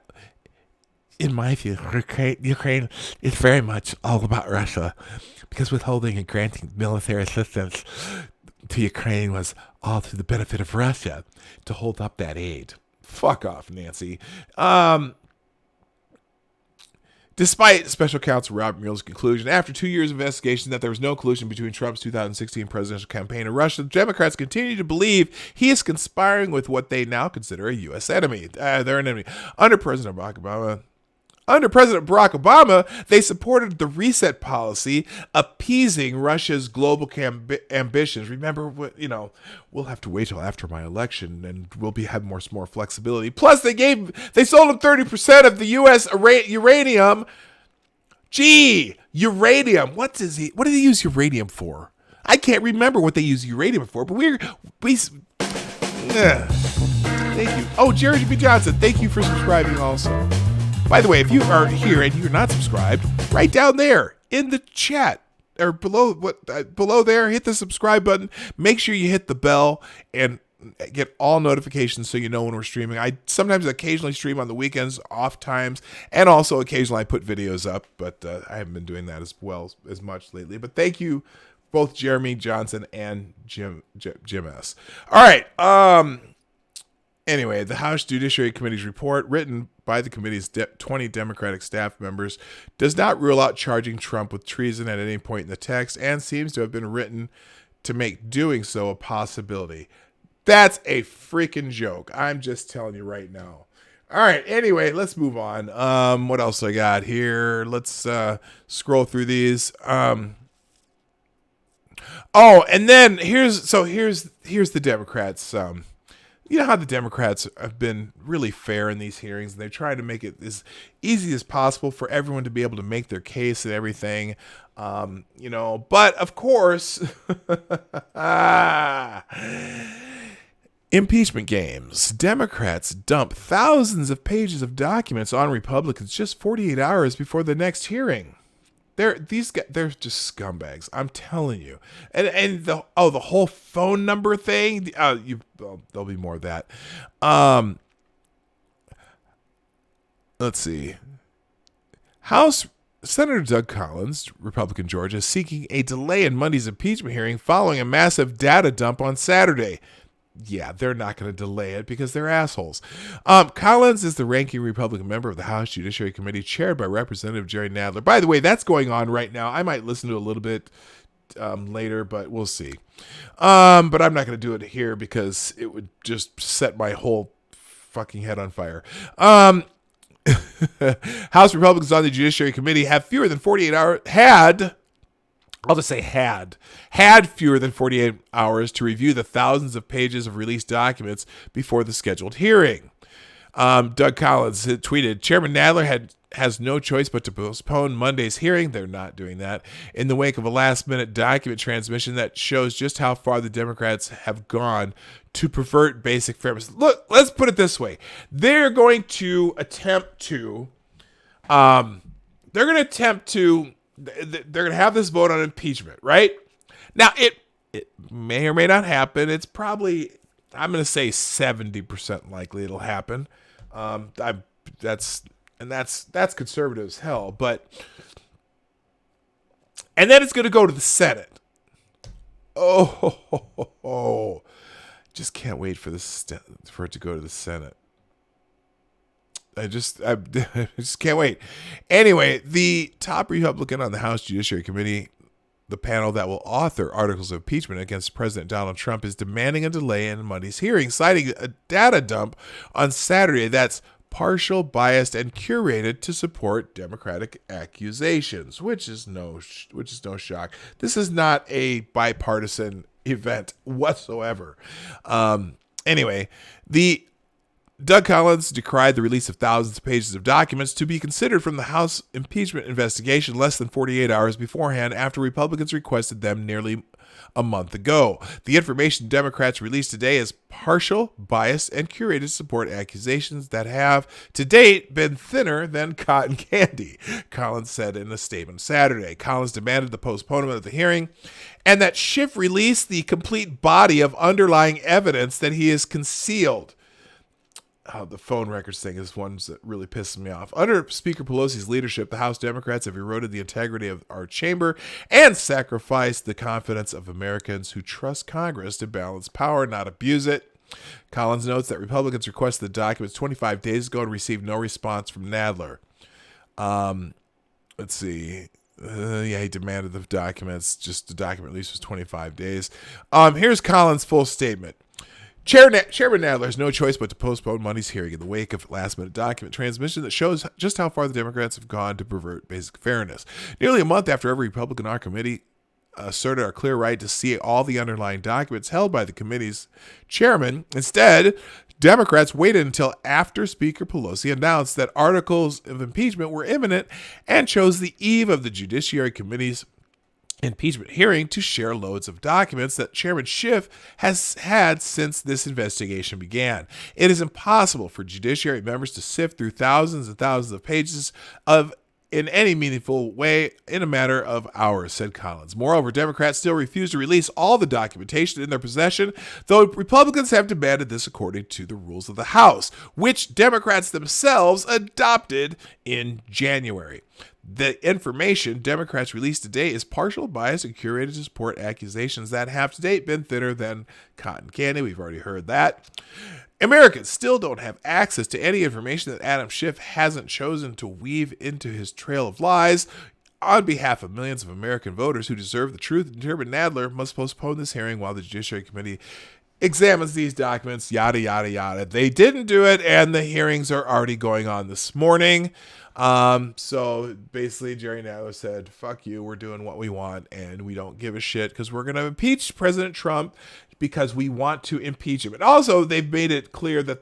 In my view, Ukraine is very much all about Russia, because withholding and granting military assistance to Ukraine was all to the benefit of Russia to hold up that aid. Fuck off, Nancy. Despite Special Counsel Robert Mueller's conclusion, after 2 years of investigation that there was no collusion between Trump's 2016 presidential campaign and Russia, the Democrats continue to believe he is conspiring with what they now consider a U.S. enemy. They're an enemy. Under President Barack Obama, they supported the reset policy, appeasing Russia's global ambitions. Remember, we'll have to wait till after my election, and we'll have more flexibility. Plus, they sold them 30% of the U.S. uranium Gee, uranium. What do they use uranium for? I can't remember what they use uranium for, but we. Thank you. Oh, Jared B. Johnson, thank you for subscribing also. By the way, if you are here and you're not subscribed, right down there in the chat or below there, hit the subscribe button. Make sure you hit the bell and get all notifications so you know when we're streaming. I sometimes occasionally stream on the weekends, off times, and also occasionally I put videos up, but I haven't been doing that as much lately. But thank you, both Jeremy Johnson and Jim S. All right. Anyway, the House Judiciary Committee's report, written by the committee's 20 Democratic staff members, does not rule out charging Trump with treason at any point in the text and seems to have been written to make doing so a possibility. That's a freaking joke. I'm just telling you right now. All right. Anyway, let's move on. What else I got here? Let's scroll through these. Oh, and then here's the Democrats. You know how the Democrats have been really fair in these hearings, and they try to make it as easy as possible for everyone to be able to make their case and everything. But of course, impeachment games. Democrats dump thousands of pages of documents on Republicans just 48 hours before the next hearing. They're just scumbags. I'm telling you. And the whole phone number thing. There'll be more of that. Let's see. House Senator Doug Collins, Republican Georgia, is seeking a delay in Monday's impeachment hearing following a massive data dump on Saturday. Yeah, they're not going to delay it because they're assholes. Collins is the ranking Republican member of the House Judiciary Committee, chaired by Representative Jerry Nadler. By the way, that's going on right now. I might listen to a little bit later, but we'll see. But I'm not going to do it here because it would just set my whole fucking head on fire. House Republicans on the Judiciary Committee have fewer than 48 hours, had fewer than 48 hours to review the thousands of pages of released documents before the scheduled hearing. Doug Collins tweeted, Chairman Nadler has no choice but to postpone Monday's hearing. They're not doing that in the wake of a last-minute document transmission that shows just how far the Democrats have gone to pervert basic fairness. Look, let's put it this way. They're going to attempt to have this vote on impeachment, right? Now, it may or may not happen. It's probably, I'm going to say 70% likely it'll happen. That's conservative as hell. And then it's going to go to the Senate. Just can't wait for it to go to the Senate. I just can't wait. Anyway, the top Republican on the House Judiciary Committee, the panel that will author articles of impeachment against President Donald Trump, is demanding a delay in Monday's hearing, citing a data dump on Saturday that's partial, biased, and curated to support Democratic accusations, which is no shock. This is not a bipartisan event whatsoever. Anyway, Doug Collins decried the release of thousands of pages of documents to be considered from the House impeachment investigation less than 48 hours beforehand after Republicans requested them nearly a month ago. The information Democrats released today is partial, biased, and curated to support accusations that have, to date, been thinner than cotton candy, Collins said in a statement Saturday. Collins demanded the postponement of the hearing and that Schiff release the complete body of underlying evidence that he has concealed. The phone records thing is one that really pisses me off. Under Speaker Pelosi's leadership, the House Democrats have eroded the integrity of our chamber and sacrificed the confidence of Americans who trust Congress to balance power, not abuse it. Collins notes that Republicans requested the documents 25 days ago and received no response from Nadler. Let's see. He demanded the documents. Just the document release was 25 days. Here's Collins' full statement. Chairman Nadler has no choice but to postpone Monday's hearing in the wake of last-minute document transmission that shows just how far the Democrats have gone to pervert basic fairness. Nearly a month after every Republican on our committee asserted our clear right to see all the underlying documents held by the committee's chairman, instead, Democrats waited until after Speaker Pelosi announced that articles of impeachment were imminent and chose the eve of the Judiciary Committee's impeachment hearing to share loads of documents that Chairman Schiff has had since this investigation began. It is impossible for judiciary members to sift through thousands and thousands of pages of in any meaningful way in a matter of hours, said Collins. Moreover, Democrats still refuse to release all the documentation in their possession, though Republicans have demanded this according to the rules of the House, which Democrats themselves adopted in January. The information Democrats released today is partial, biased, and curated to support accusations that have to date been thinner than cotton candy. We've already heard that. Americans still don't have access to any information that Adam Schiff hasn't chosen to weave into his trail of lies. On behalf of millions of American voters who deserve the truth, Chairman Nadler must postpone this hearing while the Judiciary Committee examines these documents, yada, yada, yada. They didn't do it, and the hearings are already going on this morning. So basically Jerry Nadler said, fuck you, we're doing what we want, and we don't give a shit because we're going to impeach President Trump because we want to impeach him. And also, they've made it clear that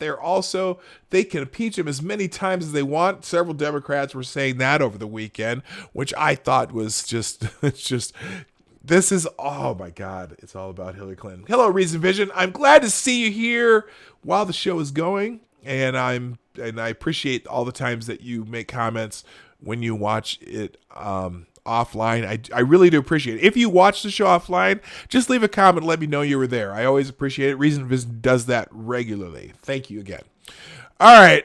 they can impeach him as many times as they want. Several Democrats were saying that over the weekend, which I thought was this is, oh my God, it's all about Hillary Clinton. Hello, Reason Vision. I'm glad to see you here while the show is going. And I appreciate all the times that you make comments when you watch it offline. I really do appreciate it. If you watch the show offline, just leave a comment and let me know you were there. I always appreciate it. Reason Vision does that regularly. Thank you again. All right.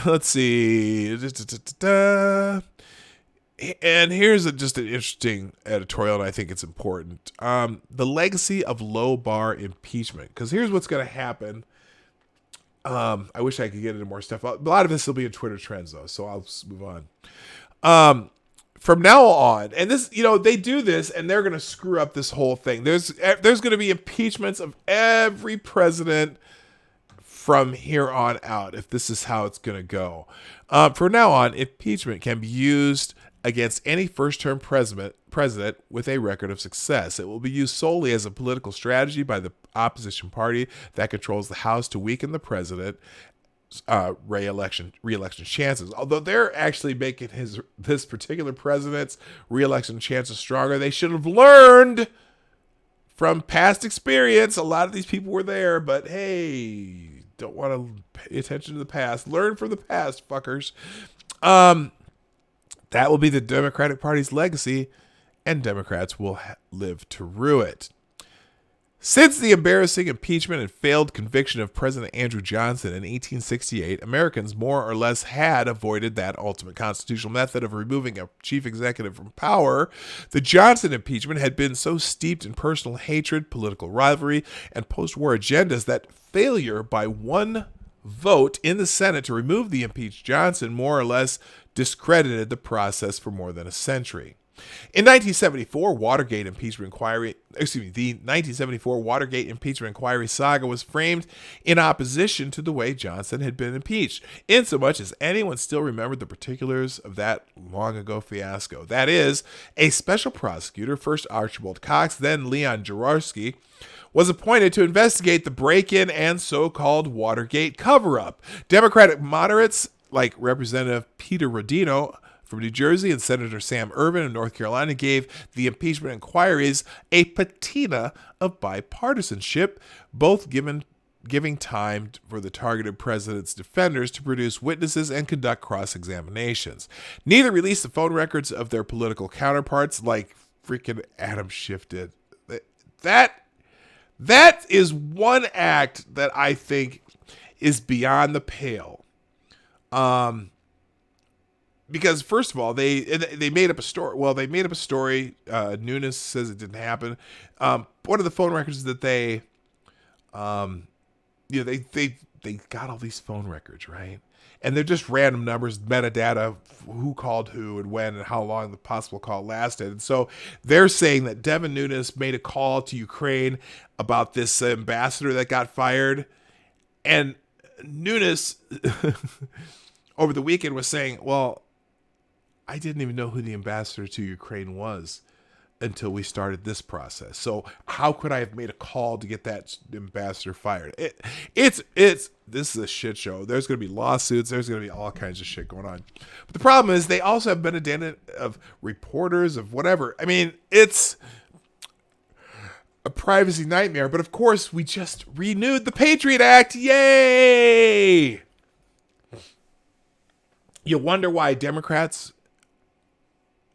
Let's see. And here's just an interesting editorial, and I think it's important. The legacy of low bar impeachment. Because here's what's going to happen. I wish I could get into more stuff. A lot of this will be in Twitter trends, though, so I'll just move on. From now on, and this, they do this, and they're going to screw up this whole thing. There's going to be impeachments of every president from here on out, if this is how it's going to go. From now on, impeachment can be used against any first-term president with a record of success. It will be used solely as a political strategy by the opposition party that controls the House to weaken the president's re-election chances. Although they're actually making this particular president's re-election chances stronger, they should have learned from past experience. A lot of these people were there, but hey, don't want to pay attention to the past. Learn from the past, fuckers. That will be the Democratic Party's legacy, and Democrats will live to rue it. Since the embarrassing impeachment and failed conviction of President Andrew Johnson in 1868, Americans more or less had avoided that ultimate constitutional method of removing a chief executive from power. The Johnson impeachment had been so steeped in personal hatred, political rivalry, and post-war agendas that failure by one vote in the Senate to remove the impeached Johnson more or less discredited the process for more than a century. In 1974, the 1974 Watergate impeachment inquiry saga was framed in opposition to the way Johnson had been impeached, insomuch as anyone still remembered the particulars of that long ago fiasco. That is, a special prosecutor, first Archibald Cox, then Leon Jaworski, was appointed to investigate the break-in and so-called Watergate cover-up. Democratic moderates like Representative Peter Rodino from New Jersey and Senator Sam Ervin of North Carolina gave the impeachment inquiries a patina of bipartisanship, both giving time for the targeted president's defenders to produce witnesses and conduct cross-examinations. Neither released the phone records of their political counterparts like freaking Adam Schiff did. That is one act that I think is beyond the pale. Because first of all, they made up a story. Well, they made up a story. Nunes says it didn't happen. One of the phone records that they got all these phone records, right? And they're just random numbers, metadata, who called who and when and how long the possible call lasted. And so they're saying that Devin Nunes made a call to Ukraine about this ambassador that got fired. And Nunes over the weekend was saying, well, I didn't even know who the ambassador to Ukraine was. until we started this process. So how could I have made a call to get that ambassador fired? It's this is a shit show. There's going to be lawsuits. There's going to be all kinds of shit going on. But the problem is they also have been inundated of reporters of whatever. I mean, it's a privacy nightmare. But of course, we just renewed the Patriot Act. Yay! You wonder why Democrats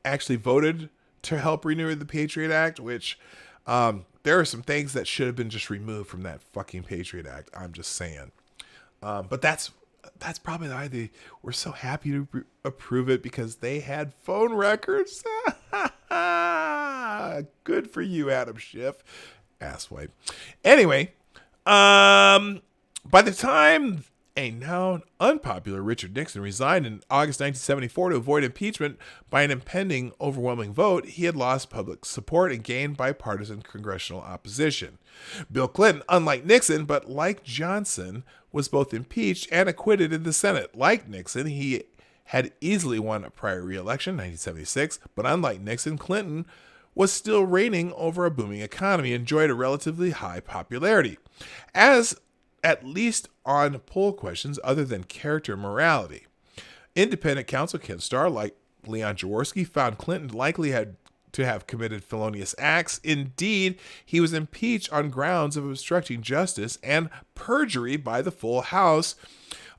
actually voted to help renew the Patriot Act, which there are some things that should have been just removed from that fucking Patriot Act. I'm just saying. But that's probably why they were so happy to approve it, because they had phone records. Good for you, Adam Schiff. Asswipe. Anyway, by the time a now unpopular Richard Nixon resigned in August 1974 to avoid impeachment by an impending overwhelming vote, he had lost public support and gained bipartisan congressional opposition. Bill Clinton, unlike Nixon, but like Johnson, was both impeached and acquitted in the Senate. Like Nixon, he had easily won a prior re-election, 1976, but unlike Nixon, Clinton was still reigning over a booming economy and enjoyed a relatively high popularity, as at least on poll questions other than character and morality. Independent counsel Ken Starr, like Leon Jaworski, found Clinton likely had to have committed felonious acts. Indeed, he was impeached on grounds of obstructing justice and perjury by the full House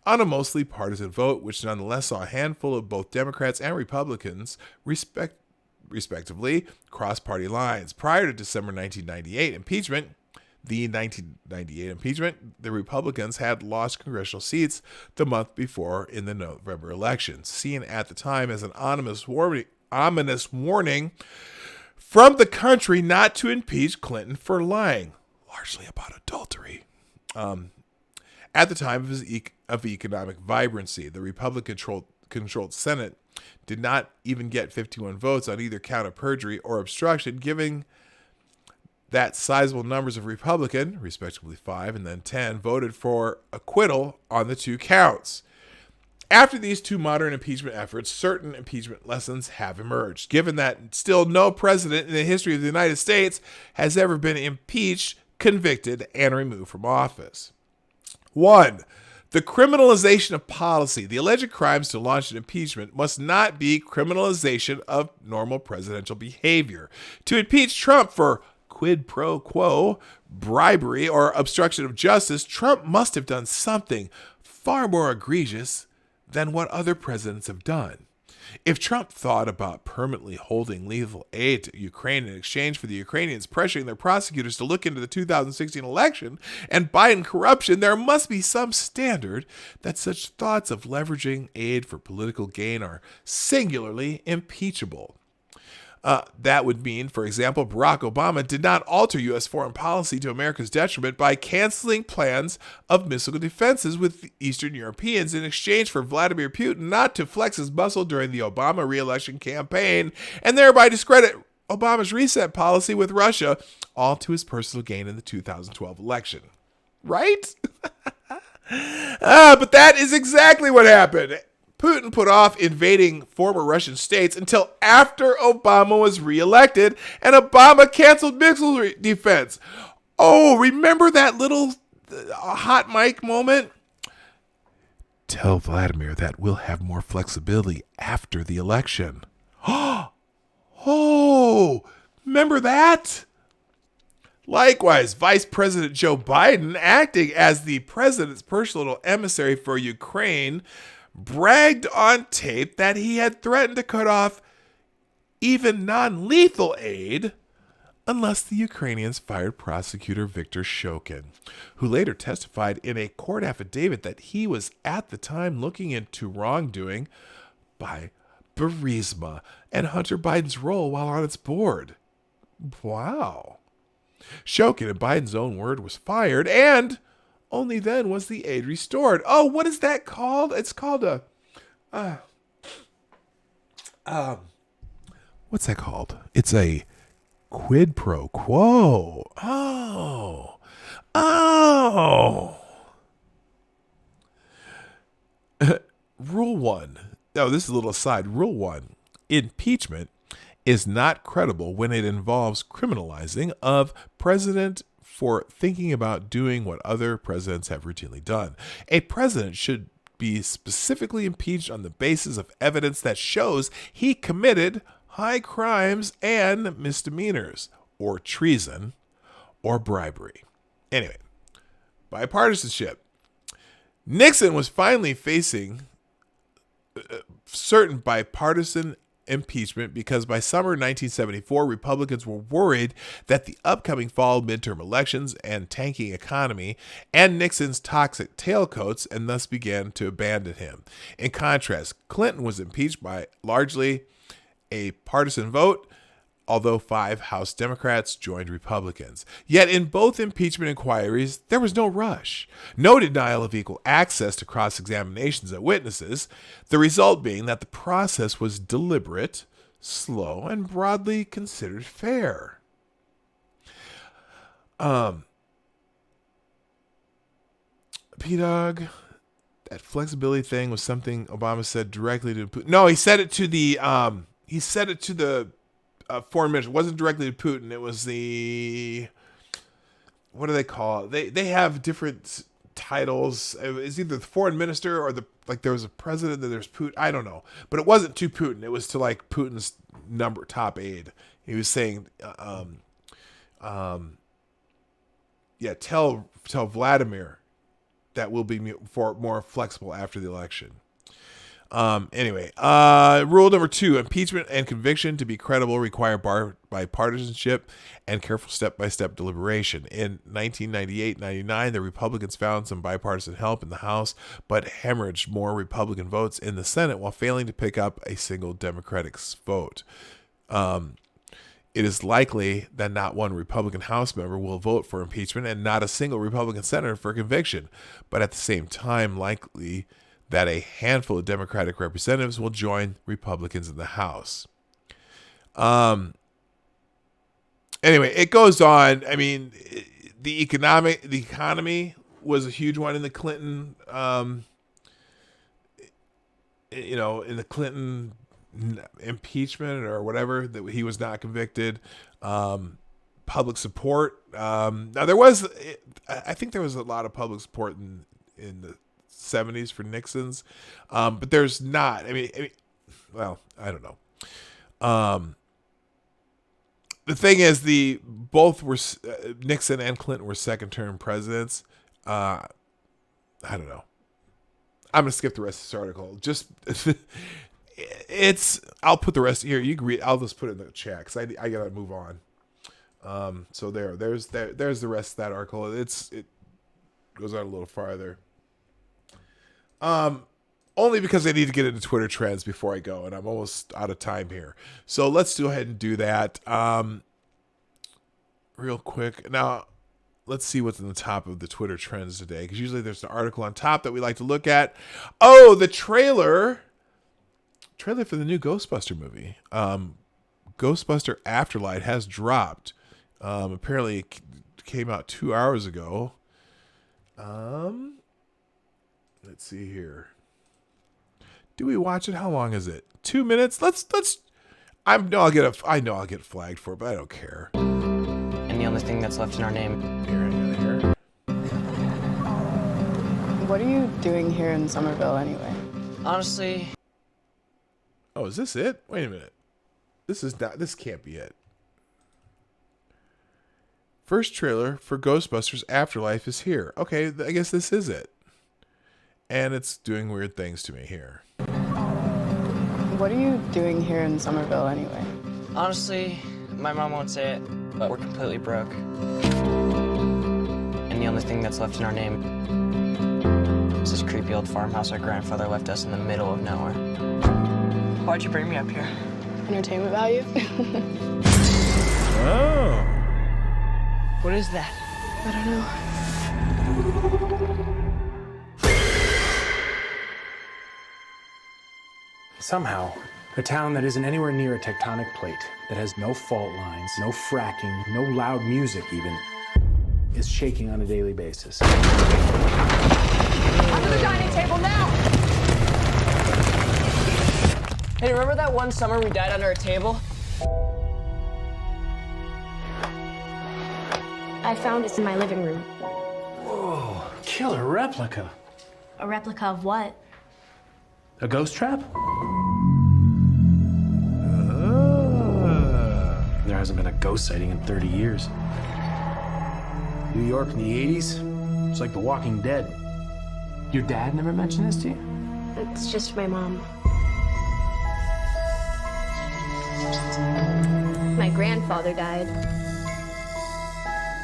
on a mostly partisan vote, which nonetheless saw a handful of both Democrats and Republicans respectively cross party lines. Prior to December 1998 impeachment, the Republicans had lost congressional seats the month before in the November elections, seen at the time as an ominous warning from the country not to impeach Clinton for lying, largely about adultery. At the time of economic vibrancy, the Republican-controlled Senate did not even get 51 votes on either count of perjury or obstruction, giving that sizable numbers of Republican, respectively 5 and then 10, voted for acquittal on the two counts. After these two modern impeachment efforts, certain impeachment lessons have emerged, given that still no president in the history of the United States has ever been impeached, convicted, and removed from office. 1. The criminalization of policy. The alleged crimes to launch an impeachment must not be criminalization of normal presidential behavior. To impeach Trump for quid pro quo, bribery, or obstruction of justice, Trump must have done something far more egregious than what other presidents have done. If Trump thought about permanently holding lethal aid to Ukraine in exchange for the Ukrainians pressuring their prosecutors to look into the 2016 election and Biden corruption, there must be some standard that such thoughts of leveraging aid for political gain are singularly impeachable. That would mean, for example, Barack Obama did not alter U.S. foreign policy to America's detriment by canceling plans of missile defenses with Eastern Europeans in exchange for Vladimir Putin not to flex his muscle during the Obama re-election campaign and thereby discredit Obama's reset policy with Russia, all to his personal gain in the 2012 election. Right? But that is exactly what happened. Putin put off invading former Russian states until after Obama was reelected, and Obama canceled missile defense. Oh, remember that little hot mic moment? Tell Vladimir that we'll have more flexibility after the election. Oh, remember that? Likewise, Vice President Joe Biden, acting as the president's personal emissary for Ukraine, bragged on tape that he had threatened to cut off even non-lethal aid unless the Ukrainians fired prosecutor Viktor Shokin, who later testified in a court affidavit that he was at the time looking into wrongdoing by Burisma and Hunter Biden's role while on its board. Wow. Shokin, in Biden's own word, was fired, and only then was the aid restored. Oh, what is that called? It's called a... what's that called? It's a quid pro quo. Oh. Rule 1. Oh, this is a little aside. Rule 1. Impeachment is not credible when it involves criminalizing of president for thinking about doing what other presidents have routinely done. A president should be specifically impeached on the basis of evidence that shows he committed high crimes and misdemeanors, or treason, or bribery. Anyway, bipartisanship. Nixon was finally facing certain bipartisan impeachment because by summer 1974, Republicans were worried that the upcoming fall midterm elections and tanking economy and Nixon's toxic tailcoats, and thus began to abandon him. In contrast, Clinton was impeached by largely a partisan vote, although 5 House Democrats joined Republicans. Yet in both impeachment inquiries, there was no rush, no denial of equal access to cross-examinations of witnesses, the result being that the process was deliberate, slow, and broadly considered fair. P-Dog, that flexibility thing was something Obama said directly to Putin. No, he said it to the foreign minister. It wasn't directly to Putin. It was the, what do they call it? They have different titles. It's either the foreign minister or there was a president, then there's Putin. I don't know, but it wasn't to Putin. It was to like Putin's top aide. He was saying, tell Vladimir that we'll be more flexible after the election. Anyway, rule number 2, impeachment and conviction to be credible require bipartisanship and careful step-by-step deliberation. In 1998-99, the Republicans found some bipartisan help in the House, but hemorrhaged more Republican votes in the Senate while failing to pick up a single Democratic vote. It is likely that not one Republican House member will vote for impeachment and not a single Republican senator for conviction, but at the same time, likely that a handful of Democratic representatives will join Republicans in the House. Anyway, it goes on. I mean, the economy was a huge one in the Clinton, in the Clinton impeachment or whatever, that he was not convicted. Public support. Now I think there was a lot of public support in the 70s for Nixon's, but there's not. I mean, well, I don't know. The thing is, both were Nixon and Clinton were second-term presidents. I don't know. I'm gonna skip the rest of this article. Just I'll put the rest here. You can read. I'll just put it in the chat because I gotta move on. So there's the rest of that article. It goes on a little farther. Only because I need to get into Twitter trends before I go, and I'm almost out of time here. So let's go ahead and do that. Real quick. Now, let's see what's in the top of the Twitter trends today, because usually there's an article on top that we like to look at. Oh, the trailer for the new Ghostbuster movie. Ghostbuster Afterlife has dropped. Apparently it came out 2 hours ago. Let's see here. Do we watch it? How long is it? 2 minutes? I know I'll get flagged for it, but I don't care. And the only thing that's left in our name. Here. What are you doing here in Somerville anyway? Honestly. Oh, is this it? Wait a minute. This can't be it. First trailer for Ghostbusters Afterlife is here. Okay, I guess this is it. And it's doing weird things to me here. What are you doing here in Somerville anyway? Honestly, my mom won't say it, but we're completely broke. And the only thing that's left in our name is this creepy old farmhouse our grandfather left us in the middle of nowhere. Why'd you bring me up here? Entertainment value? Oh. What is that? I don't know. Somehow, a town that isn't anywhere near a tectonic plate, that has no fault lines, no fracking, no loud music even, is shaking on a daily basis. Under the dining table now! Hey, remember that one summer we died under a table? I found it in my living room. Whoa, killer replica. A replica of what? A ghost trap? There hasn't been a ghost sighting in 30 years. New York in the 80s? It's like The Walking Dead. Your dad never mentioned this to you? It's just my mom. My grandfather died.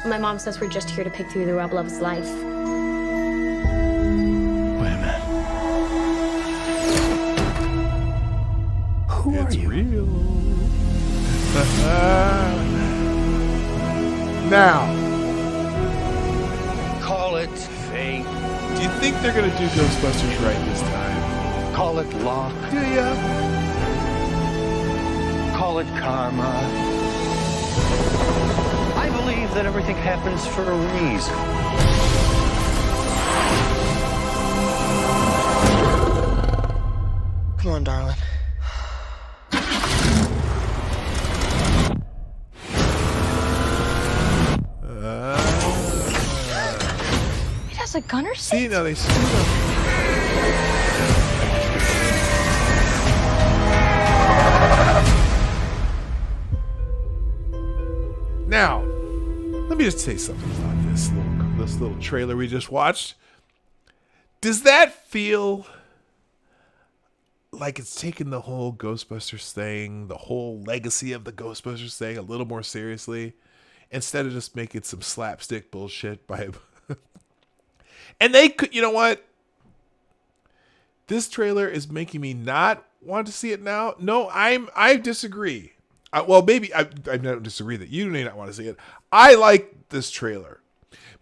My mom says we're just here to pick through the rubble of his life. Wait a minute. Who are you? Real. Now, Call it fate. do you think they're gonna do Ghostbusters right this time? Call it luck. Do ya? Call it karma. I believe that everything happens for a reason. Come on, darling. It has a gunner seat? See, now they screwed up. Now, let me just say something about this little trailer we just watched. Does that feel like it's taking the whole Ghostbusters thing, the whole legacy of the Ghostbusters thing, a little more seriously, instead of just making some slapstick bullshit by? And they could, you know what? This trailer is making me not want to see it now. No, I disagree. Well, maybe I don't disagree that you may not want to see it. I like this trailer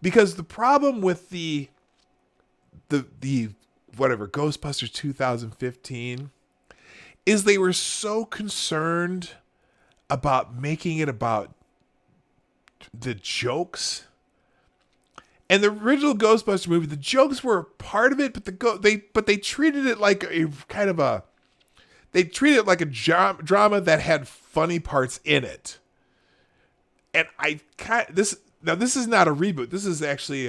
because the problem with the whatever Ghostbusters 2015 is they were so concerned about making it about the jokes. And the original Ghostbusters movie, the jokes were part of it, but they treated it like a kind of a drama that had funny parts in it. And this is not a reboot. This is actually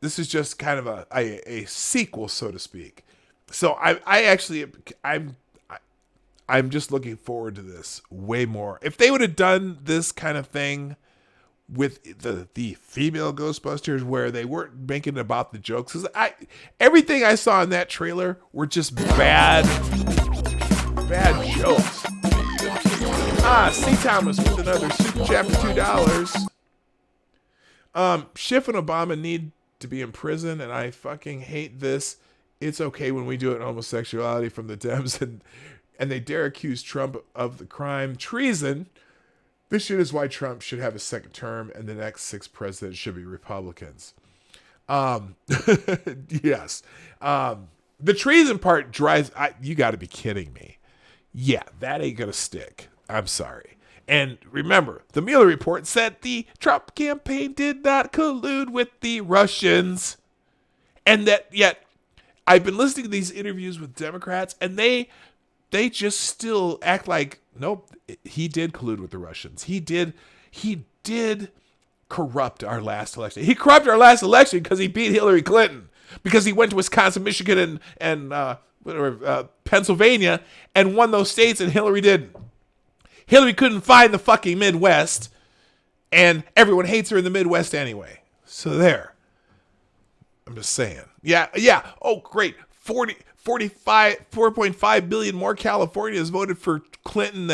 this is just kind of a sequel, so to speak. So I'm just looking forward to this way more. If they would have done this kind of thing with the female Ghostbusters where they weren't making it about the jokes, because everything I saw in that trailer were just bad jokes. C. Thomas with another super chat for $2. Schiff and Obama need to be in prison, and I fucking hate this. It's okay when we do it in homosexuality from the Dems, and they dare accuse Trump of the crime treason. This shit is why Trump should have a second term, and the next 6 presidents should be Republicans. Yes. The treason part drives. You got to be kidding me. Yeah, that ain't gonna stick. I'm sorry. And remember, the Mueller report said the Trump campaign did not collude with the Russians, and that yet I've been listening to these interviews with Democrats, and they just still act like, nope, he did collude with the Russians. He did corrupt our last election. He corrupted our last election because he beat Hillary Clinton, because he went to Wisconsin, Michigan, and Pennsylvania and won those states, and Hillary didn't. Hillary couldn't find the fucking Midwest, and everyone hates her in the Midwest anyway. So there. I'm just saying. Yeah. Oh, great. 4.5 billion more Californians voted for Clinton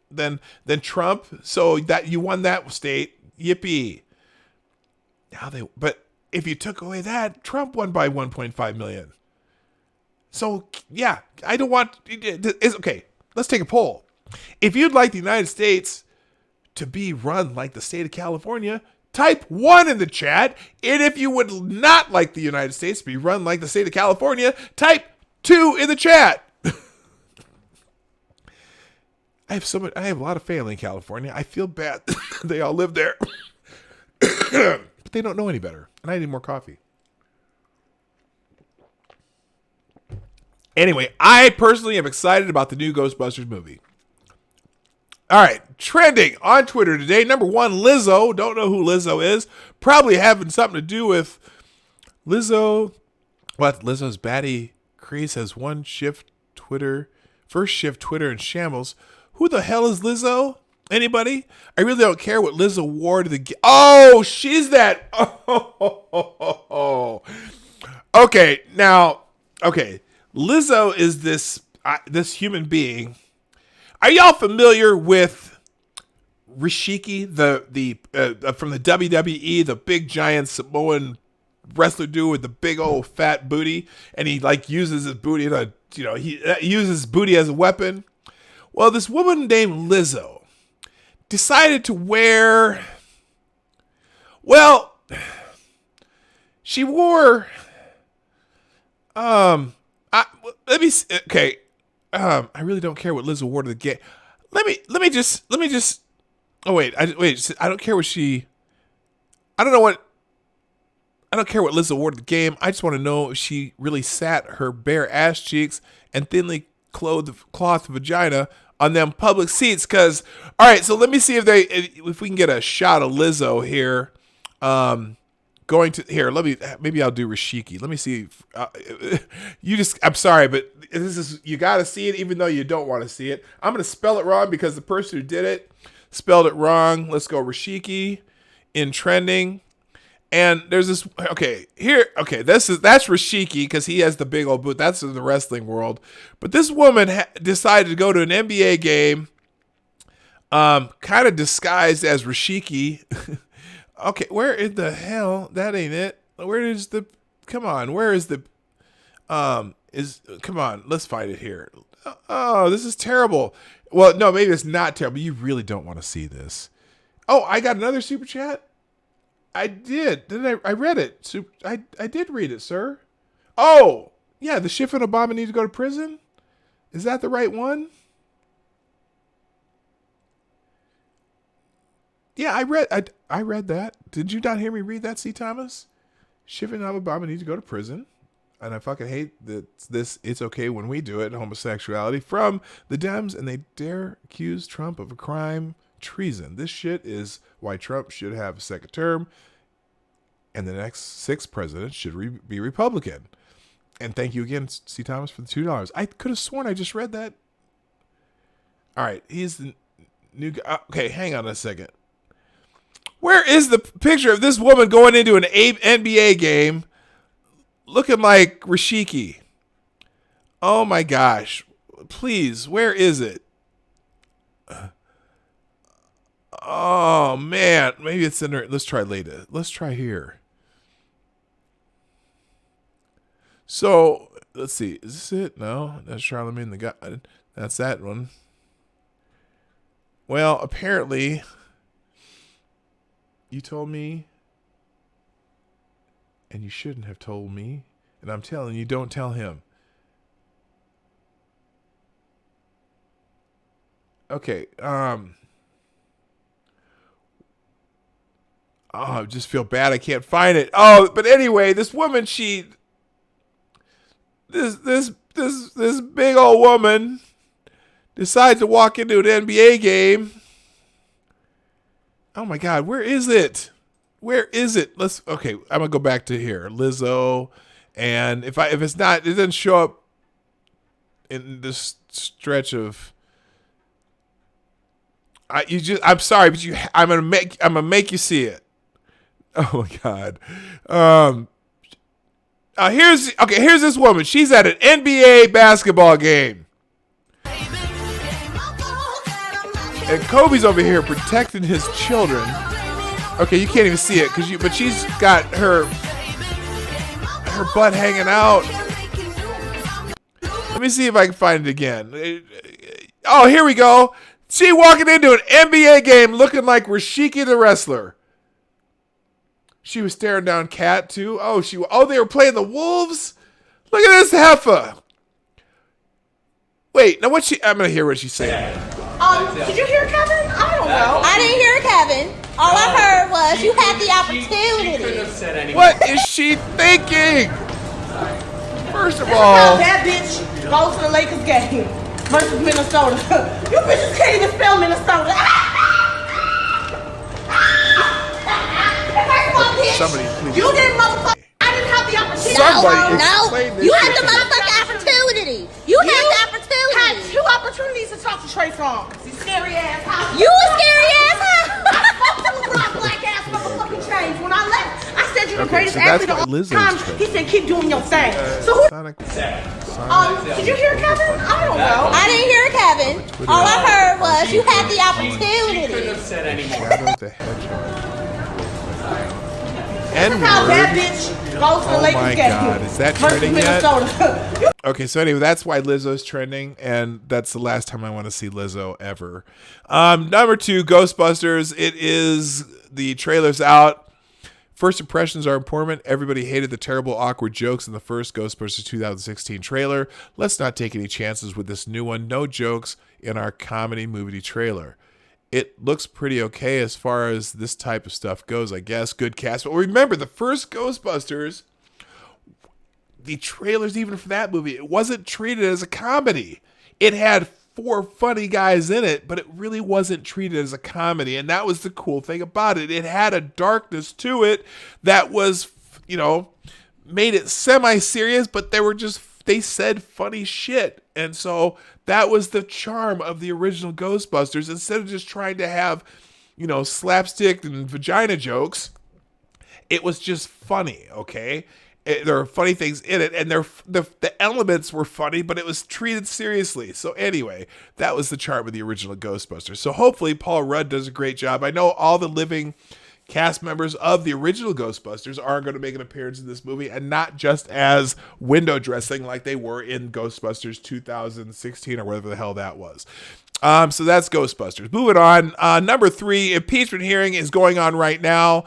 than Trump. So that you won that state. Yippee. But if you took away that, Trump won by 1.5 million. So yeah, I don't want. It's okay. Let's take a poll. If you'd like the United States to be run like the state of California, type 1 in the chat. And if you would not like the United States to be run like the state of California, type 2 in the chat. I have a lot of family in California. I feel bad. They all live there. But they don't know any better. And I need more coffee. Anyway, I personally am excited about the new Ghostbusters movie. All right, trending on Twitter today. Number one, Lizzo. Don't know who Lizzo is. Probably having something to do with Lizzo. What? Lizzo's baddie crease has first shift Twitter in shambles. Who the hell is Lizzo? Anybody? I really don't care what Lizzo wore to the. Oh, she's that. Oh. Okay, now. Okay, Lizzo is this human being. Are y'all familiar with Rishiki, the from the WWE, the big giant Samoan wrestler dude with the big old fat booty, and he like uses his booty he uses his booty as a weapon? Well, this woman named Lizzo decided to wear. Well, she wore. Let me. Okay. I really don't care what Lizzo wore to the game. Let me just. Oh wait, I don't care what she. I don't care what Lizzo wore to the game. I just want to know if she really sat her bare ass cheeks and thinly clothed cloth vagina on them public seats. Cause all right, so let me see if we can get a shot of Lizzo here. Maybe I'll do Rishiki. Let me see. I'm sorry, but you got to see it even though you don't want to see it. I'm going to spell it wrong because the person who did it spelled it wrong. Let's go Rishiki in trending. And there's this, that's Rishiki because he has the big old boot. That's in the wrestling world. But this woman decided to go to an NBA game, kind of disguised as Rishiki. Okay, where in the hell? That ain't it. Where is the? Come on, where is the? Come on, let's find it here. Oh, this is terrible. Well, no, maybe it's not terrible. You really don't want to see this. Oh, I got another super chat. I did. I read it. I did read it, sir. Oh, yeah. The Schiff and Obama need to go to prison. Is that the right one? Yeah, I read that. Did you not hear me read that, C. Thomas? Schiff and Obama need to go to prison. And I fucking hate this it's okay when we do it, homosexuality, from the Dems, and they dare accuse Trump of a crime, treason. This shit is why Trump should have a second term, and the next 6 presidents should be Republican. And thank you again, C. Thomas, for the $2. I could have sworn I just read that. All right, he's the new guy. Okay, hang on a second. Where is the picture of this woman going into an NBA game looking like Rishiki? Oh my gosh. Please, where is it? Oh man, maybe it's in there. Let's try later. Let's try here. So, let's see. Is this it? No, that's Charlemagne the God. That's that one. Well, apparently you told me, and you shouldn't have told me, and I'm telling you, don't tell him. Okay, I just feel bad I can't find it. Oh, but anyway, this woman, this big old woman decides to walk into an NBA game. Oh my God, where is it? Where is it? Okay, I'm gonna go back to here. Lizzo, and if it's not, it doesn't show up in this stretch of. I'm sorry, but I'm gonna make you see it. Oh my God. Here's this woman. She's at an NBA basketball game. And Kobe's over here protecting his children. Okay, you can't even see it but she's got her butt hanging out. Let me see if I can find it again. Oh, here we go. She walking into an NBA game looking like Rishiki the wrestler. She was staring down Kat too. They were playing the Wolves? Look at this heifer. Wait, now I'm gonna hear what she's saying. Did you hear Kevin? I don't know. I didn't hear Kevin. All I heard was you had the opportunity. What is she thinking? First of all, that bitch goes to the Lakers game. versus Minnesota. You bitches can't even spell Minnesota. First of all, bitch, Somebody please you didn't explain motherfucker. I didn't have the opportunity. Somebody No, explain this you had shit the to me. motherfucking opportunity. You had the opportunity. Had 2 opportunities to talk to Trey Songz. You scary ass house. You a scary ass house. Black ass motherfucking change. When I left, I said you're the greatest so that's athlete of why all Lizzo's time. trending. He said keep doing your thing. So who? Sonic. Did you hear Kevin? I don't know. I didn't hear Kevin. All I heard was you had the opportunity. Shadow the Hedgehog. How that N-word. bitch goes to the Oh Lakers my game God, is that versus trending yet? Minnesota. Okay, so anyway, that's why Lizzo's trending, and that's the last time I want to see Lizzo ever. Number 2, Ghostbusters. It is, the trailer's out. First impressions are important. Everybody hated the terrible, awkward jokes in the first Ghostbusters 2016 trailer. Let's not take any chances with this new one. No jokes in our comedy movie trailer. It looks pretty okay as far as this type of stuff goes, I guess. Good cast. But remember, the first Ghostbusters, the trailers even for that movie, it wasn't treated as a comedy. It had 4 funny guys in it, but it really wasn't treated as a comedy. And that was the cool thing about it. It had a darkness to it that was, made it semi-serious, but they said funny shit. And so that was the charm of the original Ghostbusters. Instead of just trying to have, slapstick and vagina jokes, it was just funny, okay? There are funny things in it, and the elements were funny, but it was treated seriously. So anyway, that was the charm of the original Ghostbusters. So hopefully Paul Rudd does a great job. I know all the living cast members of the original Ghostbusters are going to make an appearance in this movie, and not just as window dressing like they were in Ghostbusters 2016 or whatever the hell that was. So that's Ghostbusters. Moving on. Number 3, impeachment hearing is going on right now.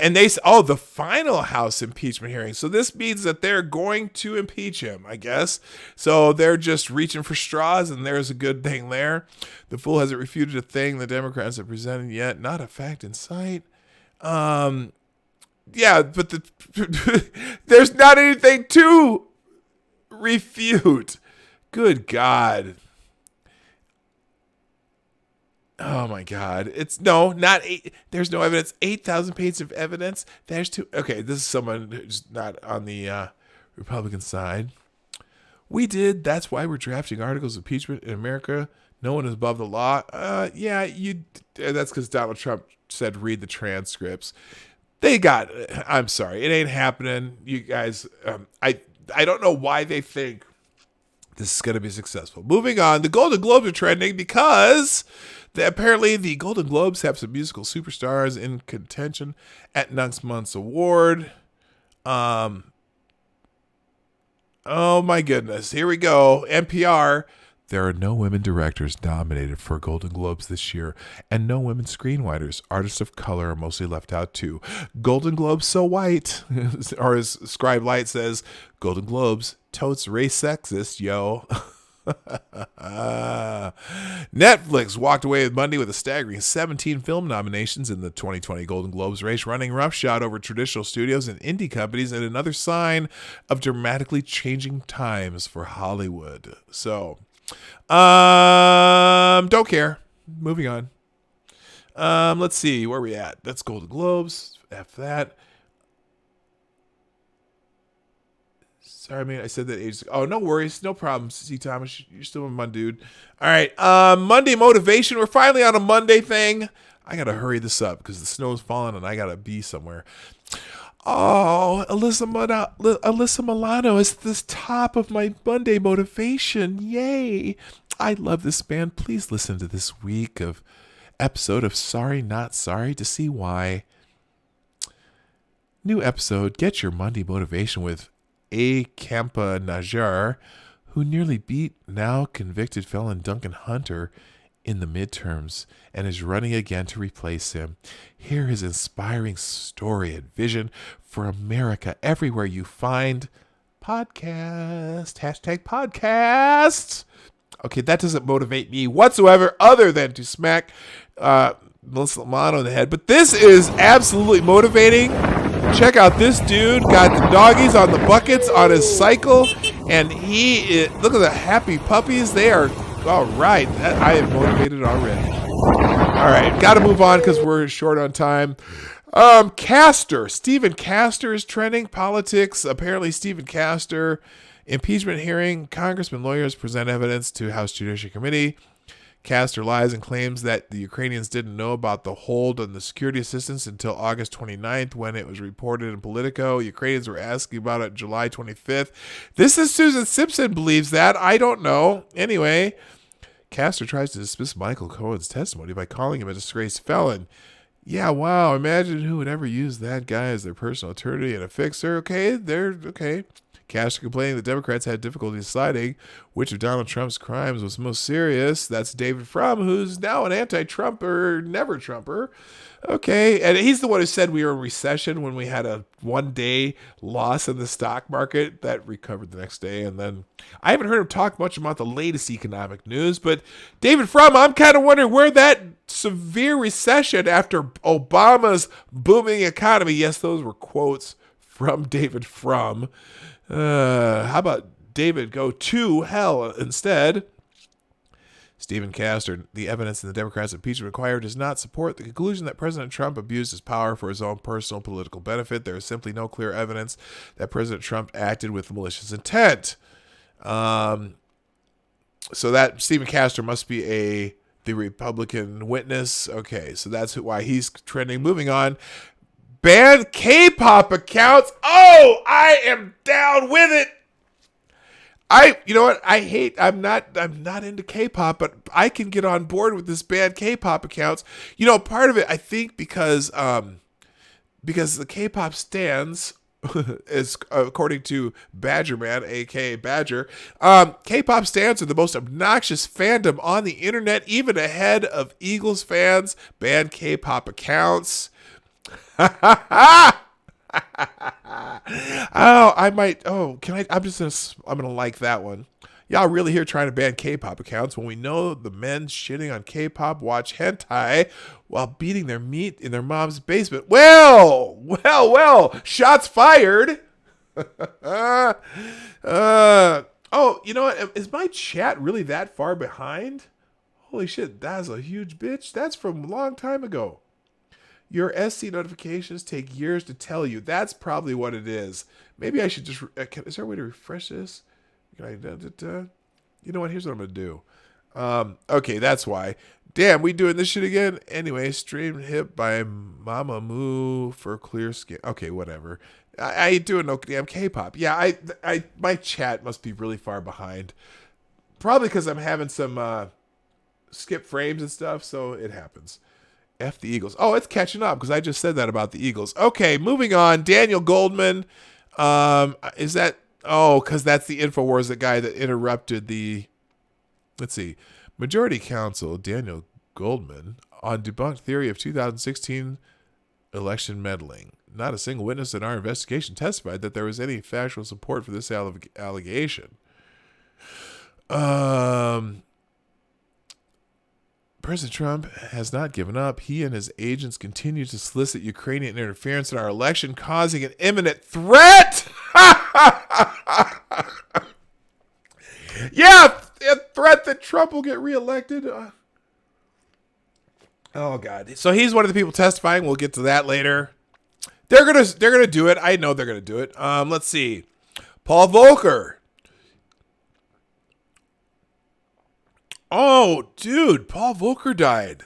And the final House impeachment hearing. So this means that they're going to impeach him, I guess. So they're just reaching for straws, and there's a good thing there. The fool hasn't refuted a thing the Democrats have presented yet. Not a fact in sight. Yeah, but there's not anything to refute. Good God. Oh my God. Not 8. There's no evidence. 8,000 pages of evidence. There's two. Okay, this is someone who's not on the Republican side. That's why we're drafting articles of impeachment in America. No one is above the law. That's because Donald Trump said read the transcripts. I'm sorry. It ain't happening. You guys, I don't know why they think this is going to be successful. Moving on. The Golden Globes are trending because apparently the Golden Globes have some musical superstars in contention at next month's award. Oh my goodness. Here we go. NPR. There are no women directors nominated for Golden Globes this year, and no women screenwriters. Artists of color are mostly left out too. Golden Globes so white, or as Scribe Light says, Golden Globes totes race sexist, yo. Netflix walked away with Monday with a staggering 17 film nominations in the 2020 Golden Globes race, running roughshod over traditional studios and indie companies, and another sign of dramatically changing times for Hollywood. So, don't care. Moving on. Let's see where we at. That's Golden Globes. F that. Sorry, I said that ages ago. Oh, no worries. No problem, C. Thomas. You're still a Monday dude. All right. Monday motivation. We're finally on a Monday thing. I got to hurry this up because the snow's falling and I got to be somewhere. Oh, Alyssa Milano is the top of my Monday motivation. Yay. I love this band. Please listen to this week of episode of Sorry Not Sorry to see why. New episode. Get your Monday motivation with A. Kampa Najjar, who nearly beat now convicted felon Duncan Hunter in the midterms and is running again to replace him. Hear his inspiring story and vision for America everywhere you find podcast. Hashtag podcasts. Okay, that doesn't motivate me whatsoever other than to smack Melissa Milano in the head. But this is absolutely motivating. Check out this dude. Got the doggies on the buckets on his cycle. And look at the happy puppies. They are, all right. I am motivated already. All right. Got to move on because we're short on time. Castor. Stephen Castor is trending. Politics. Apparently Stephen Castor. Impeachment hearing. Congressman lawyers present evidence to House Judiciary Committee. Castor lies and claims that the Ukrainians didn't know about the hold on the security assistance until August 29th when it was reported in Politico. Ukrainians were asking about it July 25th. This is Susan Simpson believes that. I don't know. Anyway, Castor tries to dismiss Michael Cohen's testimony by calling him a disgraced felon. Yeah, wow. Imagine who would ever use that guy as their personal attorney and a fixer. Okay, okay. Castor complaining the Democrats had difficulty deciding which of Donald Trump's crimes was most serious. That's David Frum, who's now an anti-Trumper, never-Trumper. Okay, and he's the one who said we were in recession when we had a one-day loss in the stock market that recovered the next day. And then I haven't heard him talk much about the latest economic news, but David Frum, I'm kind of wondering where that severe recession after Obama's booming economy, yes, those were quotes from David Frum. How about David go to hell instead? Stephen Castor, the evidence in the Democrats' impeachment inquiry does not support the conclusion that President Trump abused his power for his own personal political benefit. There is simply no clear evidence that President Trump acted with malicious intent. So that Stephen Castor must be the Republican witness. Okay, so that's why he's trending. Moving on. Ban K-pop accounts. Oh, I am down with it. You know what? I'm not into K-pop, but I can get on board with this ban K-pop accounts. You know, part of it, I think, because the K-pop stans, is according to Badger Man, aka Badger, K-pop stans are the most obnoxious fandom on the internet, even ahead of Eagles fans. Ban K-pop accounts. I'm gonna like that one. Y'all really here trying to ban K-pop accounts when we know the men shitting on K-pop watch hentai while beating their meat in their mom's basement. Well, shots fired. Oh, you know what? Is my chat really that far behind? Holy shit, that's a huge bitch. That's from a long time ago. Your SC notifications take years to tell you. That's probably what it is. Maybe I should just... is there a way to refresh this? You know what? Here's what I'm going to do. Okay, that's why. Damn, we doing this shit again? Anyway, streamed hip by Mama Moo for clear skin. Okay, whatever. I ain't doing no damn K-pop. Yeah, my chat must be really far behind. Probably because I'm having some skip frames and stuff, so it happens. F the Eagles. Oh, it's catching up because I just said that about the Eagles. Okay, moving on. Daniel Goldman. Is that... Oh, because that's the InfoWars, the guy that interrupted the... Let's see. Majority Counsel Daniel Goldman on debunked theory of 2016 election meddling. Not a single witness in our investigation testified that there was any factual support for this allegation. President Trump has not given up. He and his agents continue to solicit Ukrainian interference in our election, causing an imminent threat. Yeah, a threat that Trump will get reelected. Oh God! So he's one of the people testifying. We'll get to that later. They're gonna do it. I know they're gonna do it. Let's see. Paul Volcker. Oh, dude, Paul Volcker died.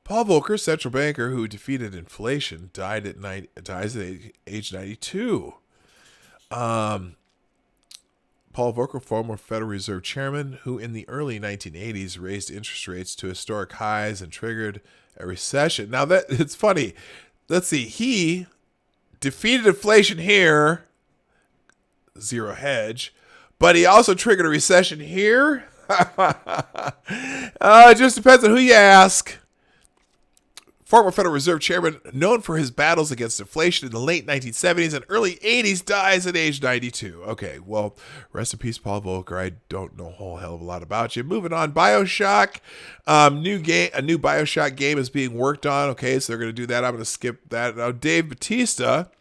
Paul Volcker, central banker who defeated inflation, dies at age 92. Paul Volcker, former Federal Reserve chairman, who in the early 1980s raised interest rates to historic highs and triggered a recession. Now that it's funny. Let's see. He defeated inflation here, zero hedge, but he also triggered a recession here. It just depends on who you ask. Former Federal Reserve Chairman, known for his battles against inflation in the late 1970s and early 80s, dies at age 92. Okay, well, rest in peace, Paul Volcker. I don't know a whole hell of a lot about you. Moving on, BioShock. A new BioShock game is being worked on. Okay, so they're going to do that. I'm going to skip that. Now, Dave Bautista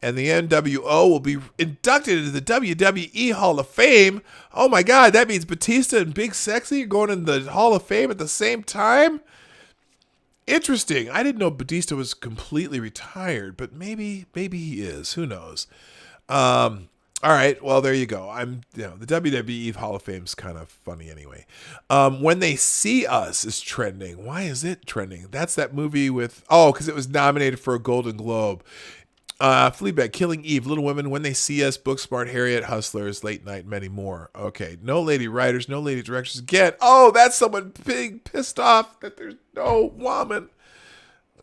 and the NWO will be inducted into the WWE Hall of Fame. Oh my God, that means Batista and Big Sexy are going in the Hall of Fame at the same time? Interesting. I didn't know Batista was completely retired, but maybe he is. Who knows? All right. Well, there you go. The WWE Hall of Fame is kind of funny anyway. When They See Us is trending. Why is it trending? That's that movie because it was nominated for a Golden Globe. Fleabag, Killing Eve, Little Women, When They See Us, Booksmart, Harriet, Hustlers, Late Night, many more. Okay, no lady writers, no lady directors again. Oh, that's someone being pissed off that there's no woman.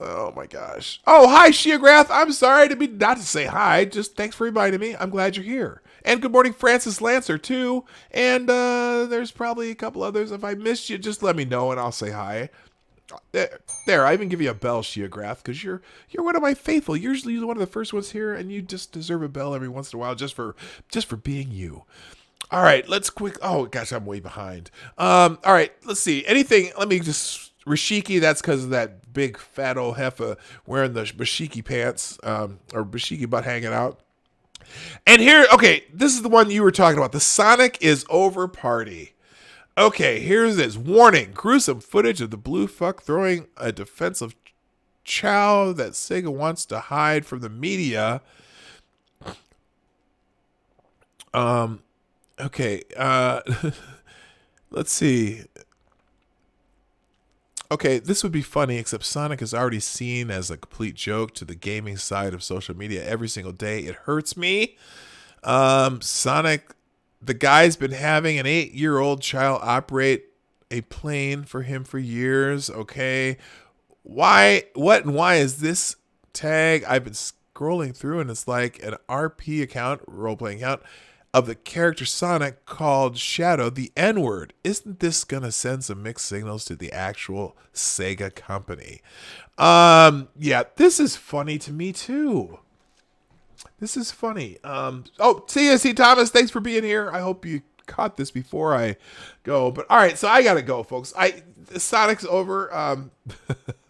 Oh my gosh. Oh, hi, Sheograth. I'm sorry not to say hi. Just thanks for reminding me. I'm glad you're here. And good morning, Francis Lancer, too. And there's probably a couple others. If I missed you, just let me know and I'll say hi. There, I even give you a bell, Sheograth, because you're one of my faithful. Usually you're one of the first ones here, and you just deserve a bell every once in a while just for being you. All right, let's quick. Oh gosh, I'm way behind. All right, let's see. Anything? Let me just Rashiki. That's because of that big fat old heifer wearing the Bashiki pants, or Bashiki butt hanging out. And here, okay, this is the one you were talking about. The Sonic is Over party. Okay, here's this. Warning. Gruesome footage of the blue fuck throwing a defensive chow that Sega wants to hide from the media. Okay, let's see. Okay, this would be funny, except Sonic is already seen as a complete joke to the gaming side of social media every single day. It hurts me. Sonic... The guy's been having an 8-year-old child operate a plane for him for years. Okay. Why is this tag? I've been scrolling through and it's like an RP account, role-playing account, of the character Sonic called Shadow the N-word. Isn't this going to send some mixed signals to the actual Sega company? Yeah, this is funny to me too. This is funny. CSC Thomas, thanks for being here. I hope you caught this before I go. But all right, so I gotta go, folks. Sonic's over.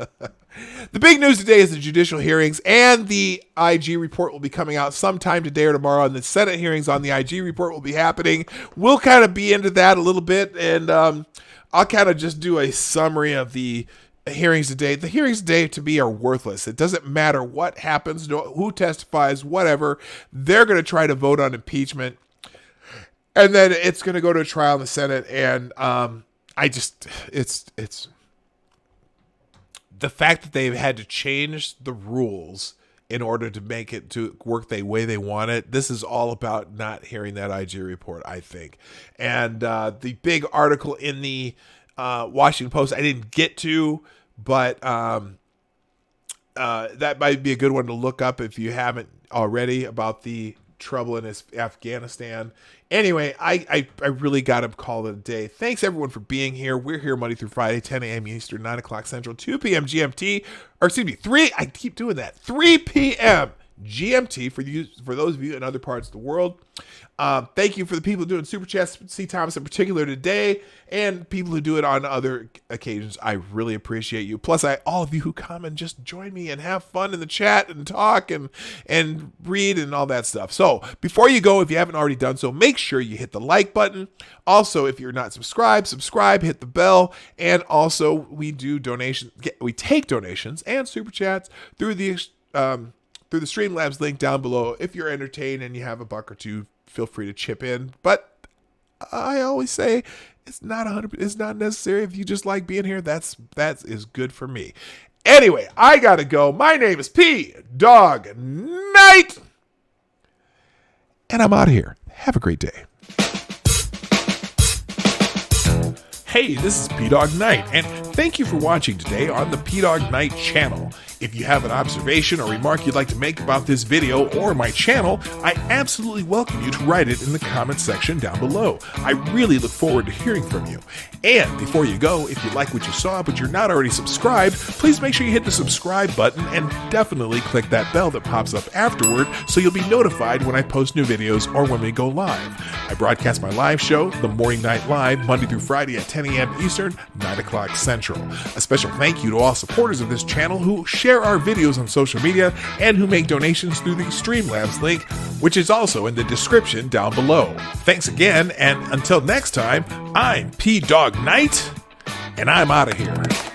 The big news today is the judicial hearings, and the IG report will be coming out sometime today or tomorrow, and the Senate hearings on the IG report will be happening. We'll kind of be into that a little bit, and I'll kind of just do a summary of the hearings today. The hearings today to me are worthless. It doesn't matter what happens, who testifies, whatever. They're going to try to vote on impeachment, and then it's going to go to a trial in the Senate. And it's the fact that they've had to change the rules in order to make it to work the way they want it. This is all about not hearing that IG report, I think. And the big article in the Washington Post I didn't get to, but that might be a good one to look up if you haven't already, about the trouble in Afghanistan. Anyway, I really got to call it a day. Thanks everyone for being here. We're here Monday through Friday, 10 a.m. Eastern, 9 o'clock Central, 2 p.m. GMT, or excuse me, 3 p.m. GMT for those of you in other parts of the world. Thank you for the people doing Super Chats, C. Thomas in particular today, and people who do it on other occasions. I really appreciate you. Plus, all of you who come and just join me and have fun in the chat and talk and read and all that stuff. So before you go, if you haven't already done so, make sure you hit the like button. Also, if you're not subscribe, hit the bell. And also, we do donations. We take donations and Super Chats through the Streamlabs link down below. If you're entertained and you have a buck or two, feel free to chip in. But I always say it's not 100%. It's not necessary. If you just like being here, that is good for me. Anyway, I gotta go. My name is P Dog Knight, and I'm out of here. Have a great day. Hey, this is P-Dog Knight, and thank you for watching today on the P-Dog Knight channel. If you have an observation or remark you'd like to make about this video or my channel, I absolutely welcome you to write it in the comments section down below. I really look forward to hearing from you. And before you go, if you like what you saw but you're not already subscribed, please make sure you hit the subscribe button and definitely click that bell that pops up afterward so you'll be notified when I post new videos or when we go live. I broadcast my live show, The Morning Night Live, Monday through Friday at 10 a.m. Eastern, 9 o'clock Central. A special thank you to all supporters of this channel who share our videos on social media and who make donations through the Streamlabs link, which is also in the description down below. Thanks again, and until next time, I'm P-Dog Knight, and I'm out of here.